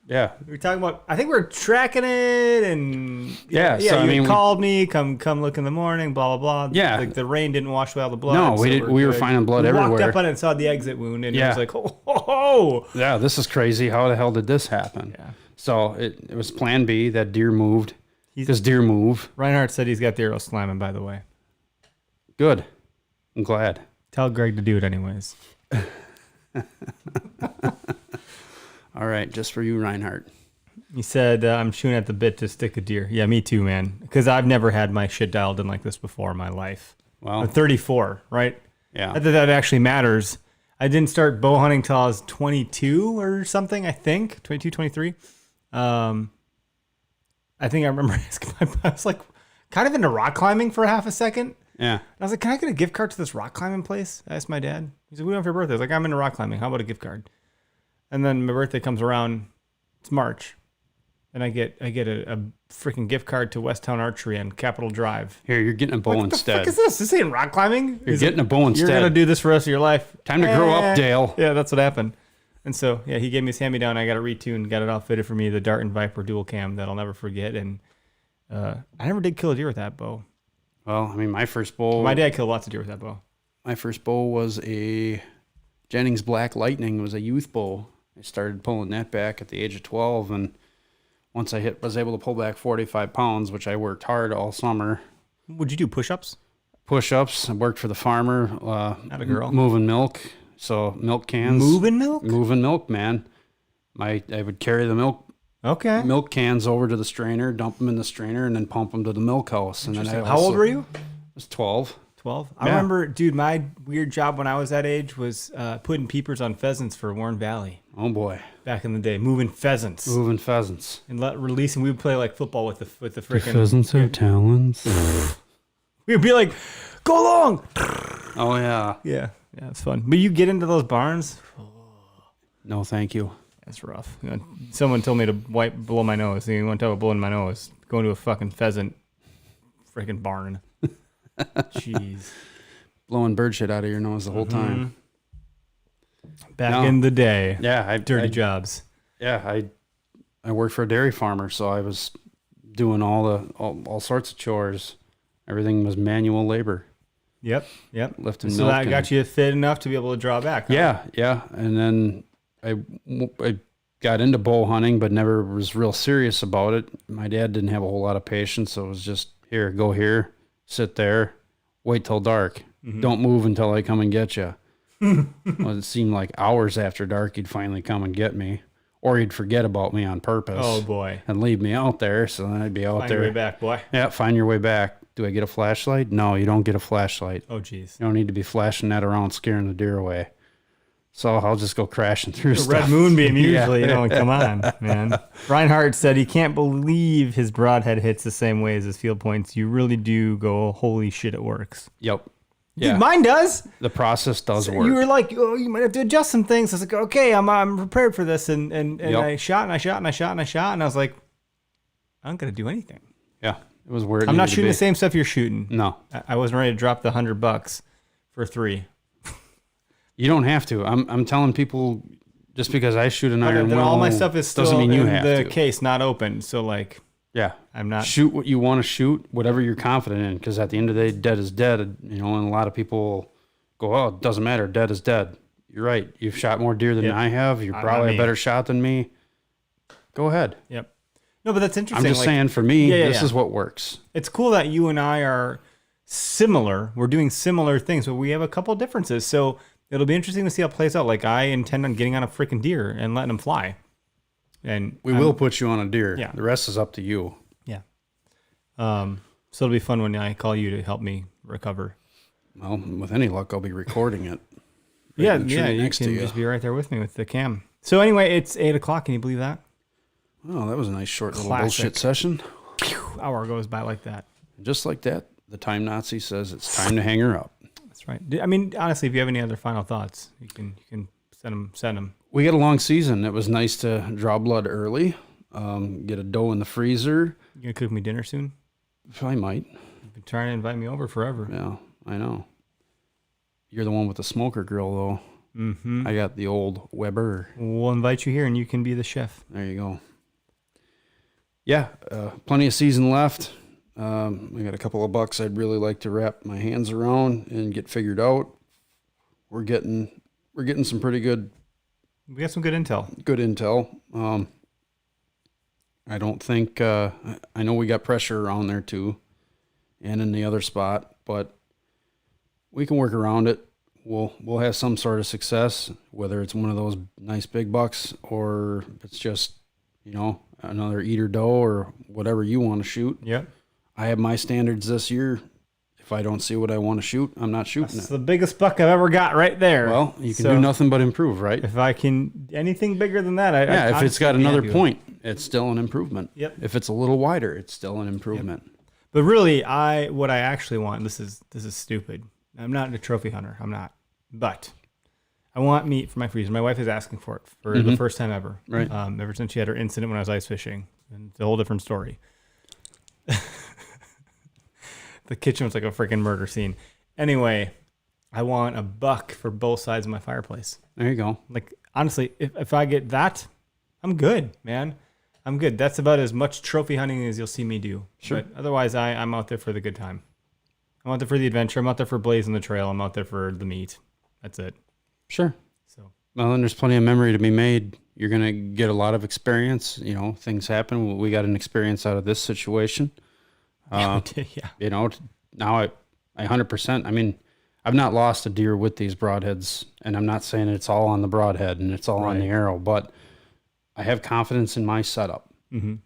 [SPEAKER 2] yeah.
[SPEAKER 1] We were talking about. I think we were tracking it, and
[SPEAKER 2] Yeah,
[SPEAKER 1] yeah.
[SPEAKER 2] so, I
[SPEAKER 1] you
[SPEAKER 2] mean,
[SPEAKER 1] called me. Come look in the morning. Blah blah blah.
[SPEAKER 2] Yeah.
[SPEAKER 1] Like the rain didn't wash away all the blood.
[SPEAKER 2] No, we
[SPEAKER 1] so
[SPEAKER 2] did. We were
[SPEAKER 1] good.
[SPEAKER 2] finding blood
[SPEAKER 1] we
[SPEAKER 2] everywhere.
[SPEAKER 1] Walked up on it and saw the exit wound, and it
[SPEAKER 2] Yeah.
[SPEAKER 1] was like, oh.
[SPEAKER 2] Yeah, this is crazy. How the hell did this happen?
[SPEAKER 1] Yeah.
[SPEAKER 2] So it was plan B. That deer moved. Because deer move.
[SPEAKER 1] Reinhardt said he's got the arrow slamming, by the way.
[SPEAKER 2] Good. I'm glad.
[SPEAKER 1] Tell Greg to do it anyways.
[SPEAKER 2] All right, just for you, Reinhardt.
[SPEAKER 1] He said, I'm chewing at the bit to stick a deer. Yeah, me too, man. Because I've never had my shit dialed in like this before in my life.
[SPEAKER 2] Well,
[SPEAKER 1] I'm 34, right?
[SPEAKER 2] yeah.
[SPEAKER 1] Not that actually matters. I didn't start bow hunting till I was 22 or something, I think. 22, 23. I think I remember asking I was like kind of into rock climbing for half a second.
[SPEAKER 2] Yeah.
[SPEAKER 1] I was like, can I get a gift card to this rock climbing place? I asked my dad. He's like, what do you want for your birthday? I was like, I'm into rock climbing. How about a gift card? And then my birthday comes around. It's March. And I get a freaking gift card to Westtown Archery on Capitol Drive.
[SPEAKER 2] Here, you're getting a bow
[SPEAKER 1] What the
[SPEAKER 2] instead.
[SPEAKER 1] fuck is this? This ain't rock climbing.
[SPEAKER 2] You're getting a bow instead.
[SPEAKER 1] You're going to do this for the rest of your life.
[SPEAKER 2] Time to grow up, Dale.
[SPEAKER 1] Yeah, that's what happened. And so, yeah, he gave me his hand-me-down. I got it retuned, got it all fitted for me, the Dart and Viper dual cam that I'll never forget. And I never did kill a deer with that bow.
[SPEAKER 2] Well, I mean, my first bow.
[SPEAKER 1] My dad killed lots of deer with that bow.
[SPEAKER 2] My first bow was a Jennings Black Lightning. It was a youth bow. I started pulling that back at the age of 12, and once I was able to pull back 45 pounds, which I worked hard all summer.
[SPEAKER 1] Would you do push-ups?
[SPEAKER 2] Push-ups. I worked for the farmer.
[SPEAKER 1] Not a girl.
[SPEAKER 2] Moving milk. So milk cans.
[SPEAKER 1] Moving milk?
[SPEAKER 2] Moving milk, man. I would carry the milk cans over to the strainer, dump them in the strainer, and then pump them to the milk house. And then
[SPEAKER 1] How old were you?
[SPEAKER 2] I was 12.
[SPEAKER 1] 12. I
[SPEAKER 2] Yeah.
[SPEAKER 1] remember, dude, my weird job when I was that age was putting peepers on pheasants for Warren Valley
[SPEAKER 2] Oh boy,
[SPEAKER 1] back in the day, moving pheasants
[SPEAKER 2] moving pheasants.
[SPEAKER 1] and releasing. We would play like football with the freaking.
[SPEAKER 2] Pheasants have talons.
[SPEAKER 1] We'd be like, "Go along."
[SPEAKER 2] Oh yeah.
[SPEAKER 1] Yeah, it's fun. But you get into those barns.
[SPEAKER 2] No, thank you.
[SPEAKER 1] That's rough. You know, someone told me to blow my nose. You want to talk about blowing my nose? Going to a fucking pheasant freaking barn. Jeez.
[SPEAKER 2] Blowing bird shit out of your nose the whole time.
[SPEAKER 1] Back
[SPEAKER 2] No.
[SPEAKER 1] in the day.
[SPEAKER 2] Yeah,
[SPEAKER 1] Dirty jobs.
[SPEAKER 2] Yeah, I worked for a dairy farmer, so I was doing all sorts of chores. Everything was manual labor.
[SPEAKER 1] Yep.
[SPEAKER 2] Lifting
[SPEAKER 1] So
[SPEAKER 2] milk
[SPEAKER 1] that got
[SPEAKER 2] and-
[SPEAKER 1] you fit enough to be able to draw back. Huh?
[SPEAKER 2] Yeah, and then I got into bow hunting, but never was real serious about it. My dad didn't have a whole lot of patience, so it was just here, go here, sit there, wait till dark. Don't move until I come and get you. Well, it seemed like hours after dark, he'd finally come and get me, or he'd forget about me on purpose.
[SPEAKER 1] Oh boy.
[SPEAKER 2] And leave me out there. So then I'd be out
[SPEAKER 1] Find
[SPEAKER 2] there.
[SPEAKER 1] your way back, boy.
[SPEAKER 2] Yeah, find your way back. Do I get a flashlight? No, you don't get a flashlight.
[SPEAKER 1] Oh geez.
[SPEAKER 2] You don't need to be flashing that around, scaring the deer away. So I'll just go crashing through
[SPEAKER 1] The
[SPEAKER 2] stuff.
[SPEAKER 1] red moonbeam
[SPEAKER 2] Yeah.
[SPEAKER 1] usually, you know, come on, man. Reinhardt said he can't believe his broadhead hits the same way as his field points. You really do go, holy shit, it works.
[SPEAKER 2] Yep.
[SPEAKER 1] Dude,
[SPEAKER 2] Yeah.
[SPEAKER 1] mine does.
[SPEAKER 2] The process does work.
[SPEAKER 1] You were like, oh, you might have to adjust some things. I was like, okay, I'm prepared for this. And
[SPEAKER 2] Yep.
[SPEAKER 1] I shot and I shot and I shot and I shot. And I was like, I'm not going to do anything.
[SPEAKER 2] Yeah. It was where it
[SPEAKER 1] I'm not
[SPEAKER 2] needed to
[SPEAKER 1] shooting
[SPEAKER 2] be.
[SPEAKER 1] the same stuff you're shooting.
[SPEAKER 2] No.
[SPEAKER 1] I wasn't ready to drop the $100 for 3.
[SPEAKER 2] You don't have to. I'm telling people just because I shoot an
[SPEAKER 1] But
[SPEAKER 2] iron
[SPEAKER 1] then
[SPEAKER 2] will
[SPEAKER 1] all my stuff is still
[SPEAKER 2] doesn't mean you
[SPEAKER 1] in
[SPEAKER 2] have
[SPEAKER 1] the
[SPEAKER 2] to.
[SPEAKER 1] case, not open. So like,
[SPEAKER 2] Yeah.
[SPEAKER 1] I'm not.
[SPEAKER 2] Shoot what you want to shoot, whatever you're confident in, because at the end of the day, dead is dead. You know, and a lot of people go, "Oh, it doesn't matter. Dead is dead." You're right. You've shot more deer than
[SPEAKER 1] Yep.
[SPEAKER 2] I have. You're
[SPEAKER 1] Not
[SPEAKER 2] probably
[SPEAKER 1] me.
[SPEAKER 2] a better shot than me. Go ahead.
[SPEAKER 1] Yep. No, but that's
[SPEAKER 2] I'm
[SPEAKER 1] interesting.
[SPEAKER 2] just
[SPEAKER 1] like,
[SPEAKER 2] saying, for me,
[SPEAKER 1] Yeah, yeah,
[SPEAKER 2] this
[SPEAKER 1] yeah.
[SPEAKER 2] is what works.
[SPEAKER 1] It's cool that you and I are similar. We're doing similar things, but we have a couple differences. So it'll be interesting to see how it plays out. Like I intend on getting on a freaking deer and letting him fly. And
[SPEAKER 2] We will put you on a deer.
[SPEAKER 1] Yeah.
[SPEAKER 2] The rest is up to you.
[SPEAKER 1] Yeah. So it'll be fun when I call you to help me recover.
[SPEAKER 2] Well, with any luck, I'll be recording it.
[SPEAKER 1] Yeah,
[SPEAKER 2] in the tree
[SPEAKER 1] yeah. You
[SPEAKER 2] next to
[SPEAKER 1] can
[SPEAKER 2] you.
[SPEAKER 1] just be right there with me with the cam. So anyway, it's 8:00. Can you believe that?
[SPEAKER 2] Oh, that was a nice short little
[SPEAKER 1] Classic.
[SPEAKER 2] bullshit session.
[SPEAKER 1] Hour goes by like that.
[SPEAKER 2] Just like that, the time Nazi says it's time to hang her up.
[SPEAKER 1] That's right. I mean, honestly, if you have any other final thoughts, you can send them.
[SPEAKER 2] We got a long season. It was nice to draw blood early, get a doe in the freezer.
[SPEAKER 1] You gonna cook me dinner soon?
[SPEAKER 2] I might.
[SPEAKER 1] You've been trying to invite me over forever.
[SPEAKER 2] Yeah, I know. You're the one with the smoker grill, though.
[SPEAKER 1] Mm-hmm.
[SPEAKER 2] I got the old Weber.
[SPEAKER 1] We'll invite you here, and you can be the chef.
[SPEAKER 2] There you go. Yeah, plenty of season left. I got a couple of bucks I'd really like to wrap my hands around and get figured out. We're getting some pretty good
[SPEAKER 1] We got some good intel.
[SPEAKER 2] intel. I don't think I know we got pressure around there too, and in the other spot, but we can work around it. We'll have some sort of success, whether it's one of those nice big bucks or it's just, you know, another eater doe or whatever you want to shoot.
[SPEAKER 1] Yep.
[SPEAKER 2] I have my standards this year. If I don't see what I want to shoot, I'm not shooting
[SPEAKER 1] That's
[SPEAKER 2] it.
[SPEAKER 1] the biggest buck I've ever got right there.
[SPEAKER 2] Well, you can
[SPEAKER 1] So,
[SPEAKER 2] do nothing but improve, right?
[SPEAKER 1] If I can, anything bigger than that,
[SPEAKER 2] Yeah, if it's got another
[SPEAKER 1] point.
[SPEAKER 2] point, it's still an improvement.
[SPEAKER 1] Yep.
[SPEAKER 2] If it's a little wider, it's still an improvement.
[SPEAKER 1] But really, what I actually want, this is stupid. I'm not a trophy hunter. I'm not. But I want meat for my freezer. My wife is asking for it for the first time ever.
[SPEAKER 2] Right.
[SPEAKER 1] Ever since she had her incident when I was ice fishing. And it's a whole different story. The kitchen was like a freaking murder scene. Anyway, I want a buck for both sides of my fireplace.
[SPEAKER 2] There you go.
[SPEAKER 1] Like, honestly, if I get that, I'm good, man. I'm good. That's about as much trophy hunting as you'll see me do.
[SPEAKER 2] Sure.
[SPEAKER 1] But otherwise, I'm out there for the good time. I'm out there for the adventure. I'm out there for blazing the trail. I'm out there for the meat. That's it.
[SPEAKER 2] Sure.
[SPEAKER 1] So
[SPEAKER 2] Well, and there's plenty of memory to be made. You're going to get a lot of experience. You know, things happen. We got an experience out of this situation.
[SPEAKER 1] yeah.
[SPEAKER 2] You know, now I 100%, I mean, I've not lost a deer with these broadheads, and I'm not saying it's all on the broadhead and it's all on the
[SPEAKER 1] Right.
[SPEAKER 2] arrow, but I have confidence in my setup.
[SPEAKER 1] Mhm.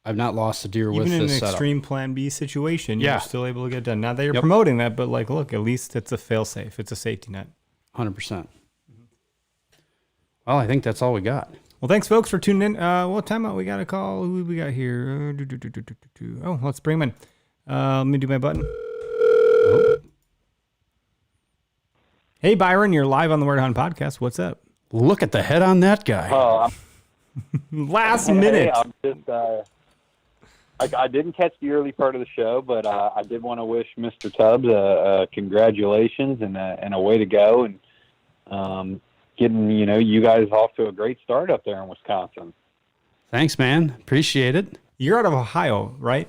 [SPEAKER 2] I've not lost a deer with
[SPEAKER 1] Even in an
[SPEAKER 2] this setup.
[SPEAKER 1] extreme Plan B situation,
[SPEAKER 2] Yeah.
[SPEAKER 1] you're still able to get it done. Not that you're
[SPEAKER 2] Yep.
[SPEAKER 1] promoting that, but like, look, at least it's a fail-safe. It's a safety net.
[SPEAKER 2] 100%. Well, I think that's all we got.
[SPEAKER 1] Well, thanks, folks, for tuning in. What time out? We got a call. Who we got here? Oh, let's bring him in. Let me do my button. Hey, Byron, you're live on the Where to Hunt podcast. What's up?
[SPEAKER 2] Look at the head on that guy.
[SPEAKER 1] Last minute.
[SPEAKER 10] I'm just, I didn't catch the early part of the show, but I did want to wish Mr. Tubbs congratulations and a way to go, and getting you guys off to a great start up there in Wisconsin.
[SPEAKER 2] Thanks, man. Appreciate it.
[SPEAKER 1] You're out of Ohio, right?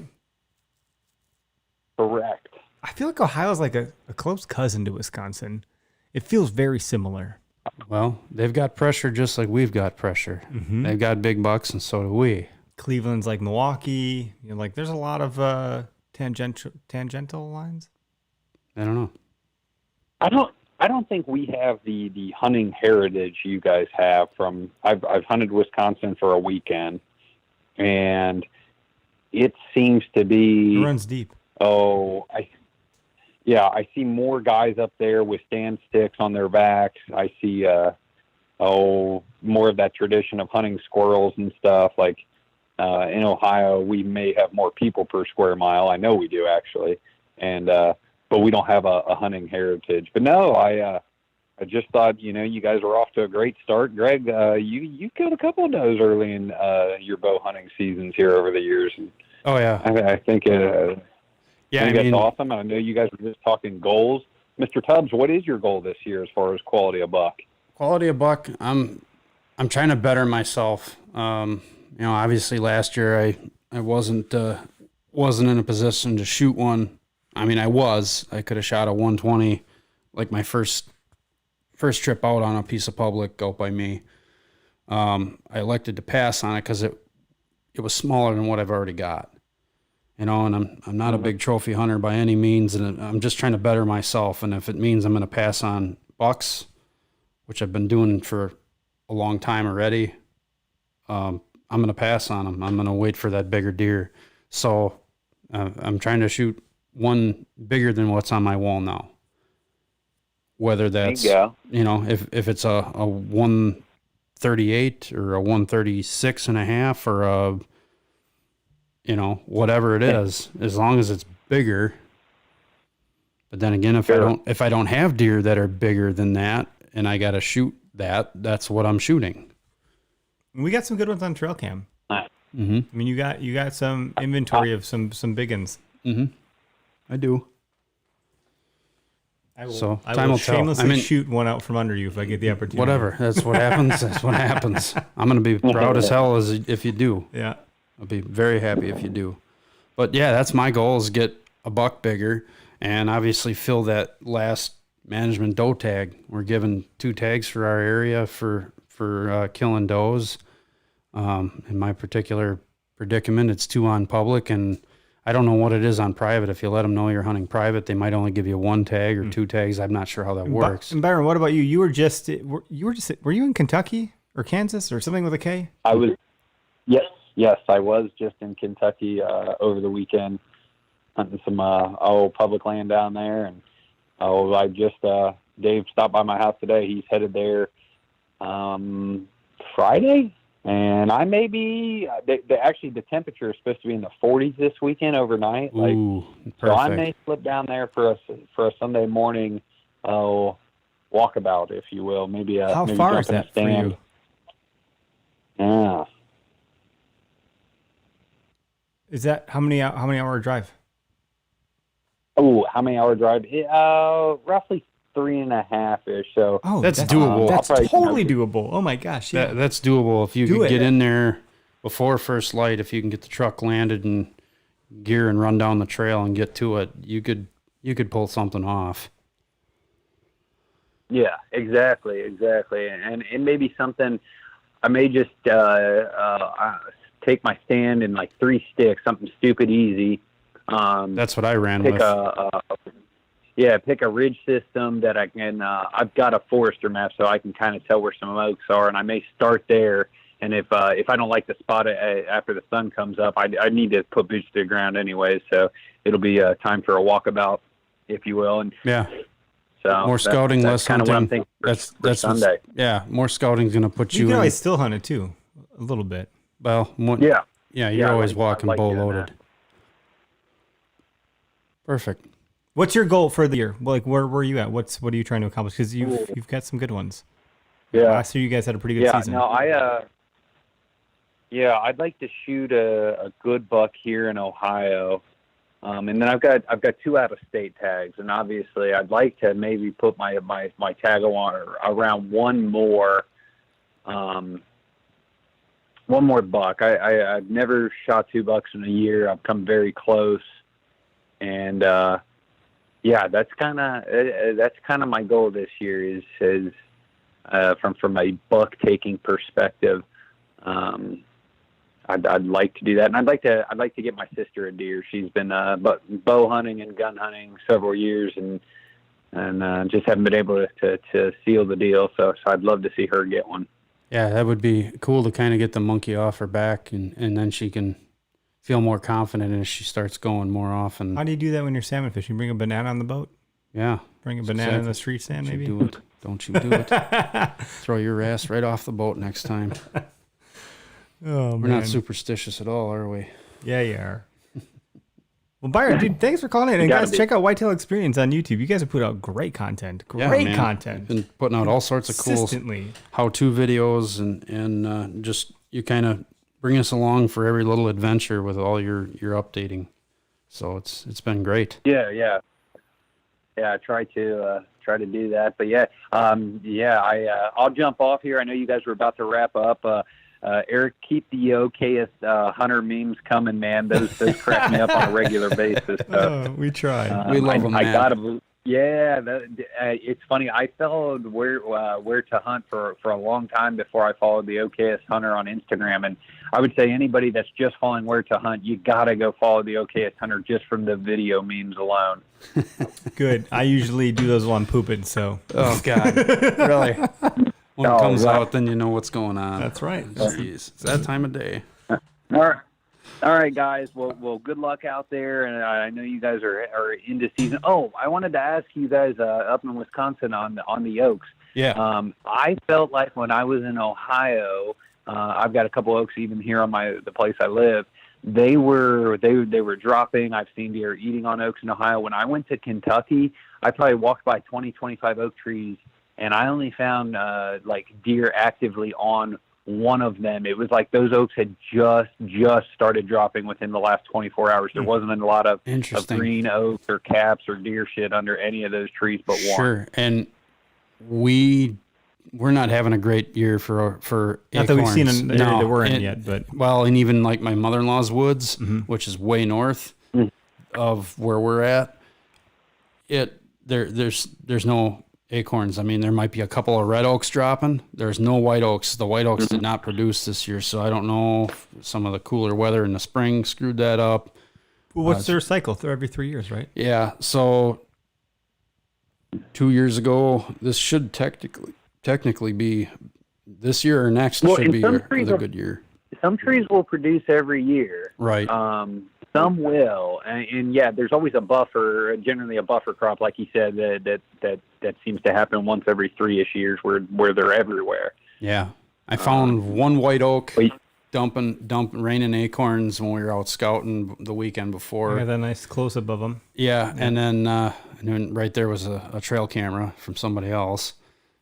[SPEAKER 10] Correct.
[SPEAKER 1] I feel like Ohio's like a close cousin to Wisconsin. It feels very similar.
[SPEAKER 2] Well, they've got pressure just like we've got pressure.
[SPEAKER 1] Mm-hmm.
[SPEAKER 2] They've got big bucks, and so do we.
[SPEAKER 1] Cleveland's like Milwaukee. You know, like there's a lot of tangential lines.
[SPEAKER 2] I don't know.
[SPEAKER 10] I don't think we have the hunting heritage you guys have. I've hunted Wisconsin for a weekend, and it seems to be
[SPEAKER 1] It runs deep.
[SPEAKER 10] I see more guys up there with stand sticks on their backs. I see more of that tradition of hunting squirrels and stuff. Like in Ohio, we may have more people per square mile. I know we do actually, and but we don't have a hunting heritage. But no, I just thought, you guys were off to a great start. Greg, you killed a couple of does early in your bow hunting seasons here over the years. And
[SPEAKER 2] Oh yeah.
[SPEAKER 10] I think
[SPEAKER 2] Yeah,
[SPEAKER 10] I think that's awesome. I know you guys were just talking goals. Mr. Tubbs, what is your goal this year as far as quality of buck?
[SPEAKER 2] Quality of buck. I'm trying to better myself. Obviously last year I wasn't in a position to shoot one. I mean, I could have shot a 120, like my first trip out on a piece of public out by me. I elected to pass on it because it was smaller than what I've already got. And I'm not a big trophy hunter by any means, and I'm just trying to better myself. And if it means I'm going to pass on bucks, which I've been doing for a long time already, I'm going to pass on them. I'm going to wait for that bigger deer. So I'm trying to shoot one bigger than what's on my wall now. Whether that's, if it's a 138 or a 136 and a half or a, whatever it is, as long as it's bigger. But then again, if I don't have deer that are bigger than that and I got to shoot that's what I'm shooting.
[SPEAKER 1] We got some good ones on trail cam.
[SPEAKER 2] Mm-hmm.
[SPEAKER 1] I mean, you got some inventory of some big ones.
[SPEAKER 2] Mm-hmm. I do.
[SPEAKER 1] I will
[SPEAKER 2] time will tell.
[SPEAKER 1] shamelessly shoot one out from under you if I get the opportunity.
[SPEAKER 2] Whatever. That's what happens. That's what happens. I'm going to be proud as hell if you do.
[SPEAKER 1] Yeah.
[SPEAKER 2] I'll be very happy if you do. But yeah, that's my goal, is get a buck bigger and obviously fill that last management doe tag. We're given 2 tags for our area for killing does. In my particular predicament, it's 2 on public, and I don't know what it is on private. If you let them know you're hunting private, they might only give you 1 tag or 2 tags. I'm not sure how that works.
[SPEAKER 1] And Byron, what about you? Were you in Kentucky or Kansas or something with a K?
[SPEAKER 10] I was, yes, I was just in Kentucky over the weekend hunting some old public land down there, and Dave stopped by my house today. He's headed there Friday. And I may be, actually the temperature is supposed to be in the 40s this weekend overnight.
[SPEAKER 2] Ooh,
[SPEAKER 10] so I may slip down there for a Sunday morning walkabout, if you will. Maybe
[SPEAKER 1] how
[SPEAKER 10] maybe
[SPEAKER 1] far
[SPEAKER 10] jump
[SPEAKER 1] is
[SPEAKER 10] in a
[SPEAKER 1] that for
[SPEAKER 10] stand.
[SPEAKER 1] you?
[SPEAKER 10] Yeah.
[SPEAKER 1] Is that how many hour drive?
[SPEAKER 10] Oh, how many hour drive? Roughly 3.5-ish. So
[SPEAKER 2] that's doable.
[SPEAKER 1] That's totally doable. Oh my gosh, yeah.
[SPEAKER 2] That's doable if you could get in there before first light. If you can get the truck landed and gear and run down the trail and get to it, you could pull something off.
[SPEAKER 10] Yeah, exactly, and it may be something. I may just take my stand in like 3 sticks, something stupid easy.
[SPEAKER 2] That's what I ran with.
[SPEAKER 10] Pick a ridge system that I can. I've got a forester map, so I can kind of tell where some oaks are, and I may start there. And if I don't like the spot after the sun comes up, I need to put boots to the ground anyway. So it'll be time for a walkabout, if you will. And
[SPEAKER 2] yeah,
[SPEAKER 10] so
[SPEAKER 2] more scouting, less hunting.
[SPEAKER 10] What I'm thinking for Sunday.
[SPEAKER 2] More scouting is going to put you.
[SPEAKER 1] You can
[SPEAKER 2] in.
[SPEAKER 1] always still hunt it too, a little bit.
[SPEAKER 2] Well, you're always walking bow loaded. Perfect.
[SPEAKER 1] What's your goal for the year? Like, where are you at? What are you trying to accomplish? Because you've got some good ones.
[SPEAKER 10] Yeah.
[SPEAKER 1] Last year you guys had a pretty good season.
[SPEAKER 10] No, I'd like to shoot a good buck here in Ohio, and then I've got 2 out-of-state tags, and obviously I'd like to maybe put my tag on around one more buck. I've never shot 2 bucks in a year. I've come very close, and that's kind of my goal this year is from a buck taking perspective. I'd like to do that, and I'd like to get my sister a deer. She's been bow hunting and gun hunting several years, and just haven't been able to seal the deal. So I'd love to see her get one.
[SPEAKER 2] Yeah, that would be cool to kind of get the monkey off her back, and then she can feel more confident as she starts going more often.
[SPEAKER 1] How do you do that when you're salmon fishing? Bring a banana on the boat?
[SPEAKER 2] Yeah.
[SPEAKER 1] Bring a banana in the street stand, maybe?
[SPEAKER 2] Do it. Don't you do it. Throw your ass right off the boat next time.
[SPEAKER 1] Oh,
[SPEAKER 2] We're not superstitious at all, are we?
[SPEAKER 1] Yeah, you are. Well, Byron, dude, thanks for calling in. And guys, check out Whitetail Experience on YouTube. You guys have put out great content. Great content.
[SPEAKER 2] Been putting out all sorts of cool how-to videos and just you kind of bring us along for every little adventure with all your updating. So it's been great.
[SPEAKER 10] Yeah. I try to do that, but I'll jump off here. I know you guys were about to wrap up. Eric, keep the okayest hunter memes coming, man. Those crack me up on a regular basis. So,
[SPEAKER 1] we try.
[SPEAKER 2] We love them, man.
[SPEAKER 10] I gotta. Yeah, it's funny. I followed where to hunt for a long time before I followed the okayest hunter on Instagram, and I would say anybody that's just following where to hunt, you gotta go follow the okayest hunter just from the video memes alone.
[SPEAKER 1] Good. I usually do those while I'm pooping. So.
[SPEAKER 2] Oh God, really? When it comes out, then you know what's going on.
[SPEAKER 1] That's right.
[SPEAKER 2] Jeez, it's that time of day.
[SPEAKER 10] All right, guys. Well, good luck out there, and I know you guys are into season. Oh, I wanted to ask you guys up in Wisconsin on the Oaks.
[SPEAKER 2] Yeah.
[SPEAKER 10] I felt like when I was in Ohio, I've got a couple Oaks even here on the place I live. They were dropping. I've seen deer eating on oaks in Ohio. When I went to Kentucky, I probably walked by 20, 25 oak trees, and I only found like deer actively on one of them. It was like those oaks had just started dropping within the last 24 hours. There wasn't a lot of green oaks or caps or deer shit under any of those trees but one.
[SPEAKER 2] Sure, and we're not having a great year for
[SPEAKER 1] not
[SPEAKER 2] acorns.
[SPEAKER 1] that we've seen an area that we're in yet, but
[SPEAKER 2] and even like my mother-in-law's woods, which is way north of where we're at, there's no acorns. I mean, there might be a couple of red oaks dropping. There's no white oaks. The white oaks did not produce this year, so I don't know if some of the cooler weather in the spring screwed that up.
[SPEAKER 1] Well, what's their cycle? They're every 3 years, right?
[SPEAKER 2] Yeah. So 2 years ago, this should technically be this year or next should be a good year.
[SPEAKER 10] Some trees will produce every year.
[SPEAKER 2] Right.
[SPEAKER 10] Some will, and yeah, there's always a buffer, generally a buffer crop, like you said, that seems to happen once every 3-ish years, where they're everywhere.
[SPEAKER 2] Yeah, I found one white oak dumping raining acorns when we were out scouting the weekend before.
[SPEAKER 1] I got that nice close up of them.
[SPEAKER 2] Yeah, and then right there was a trail camera from somebody else.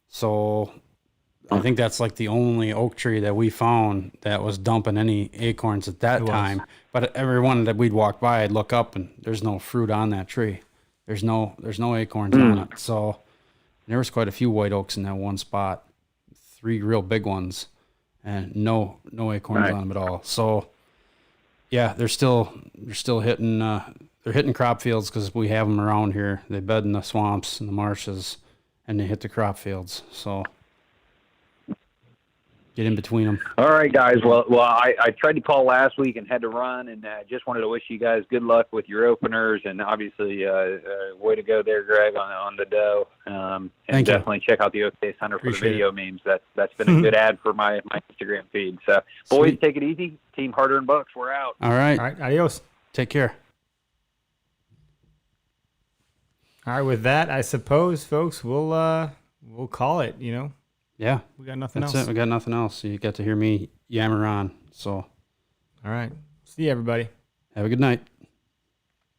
[SPEAKER 2] So I think that's like the only oak tree that we found that was dumping any acorns at that time. But every one that we'd walk by, I'd look up and there's no fruit on that tree. There's no acorns on it. So there was quite a few white oaks in that one spot, 3 real big ones, and no acorns on them at all. So yeah, they're still hitting they're hitting crop fields because we have them around here. They bed in the swamps and the marshes, and they hit the crop fields. So get in between them.
[SPEAKER 10] All right, guys. Well, I tried to call last week and had to run, and just wanted to wish you guys good luck with your openers, and obviously, way to go there, Greg, on the doe. And
[SPEAKER 2] Thank you.
[SPEAKER 10] definitely check out the Okayest Hunter for the
[SPEAKER 1] Appreciate
[SPEAKER 10] video memes. That's been a good ad for my Instagram feed. So, boys,
[SPEAKER 2] Sweet.
[SPEAKER 10] take it easy. Team Harder and Bucks, we're out.
[SPEAKER 2] All right.
[SPEAKER 1] All right, adios.
[SPEAKER 2] Take care.
[SPEAKER 1] All right, with that, I suppose, folks, we'll call it.
[SPEAKER 2] Yeah.
[SPEAKER 1] We got nothing
[SPEAKER 2] That's
[SPEAKER 1] else.
[SPEAKER 2] it. We got nothing else. You got to hear me yammer on. So
[SPEAKER 1] All right. See you, everybody.
[SPEAKER 2] have a good night.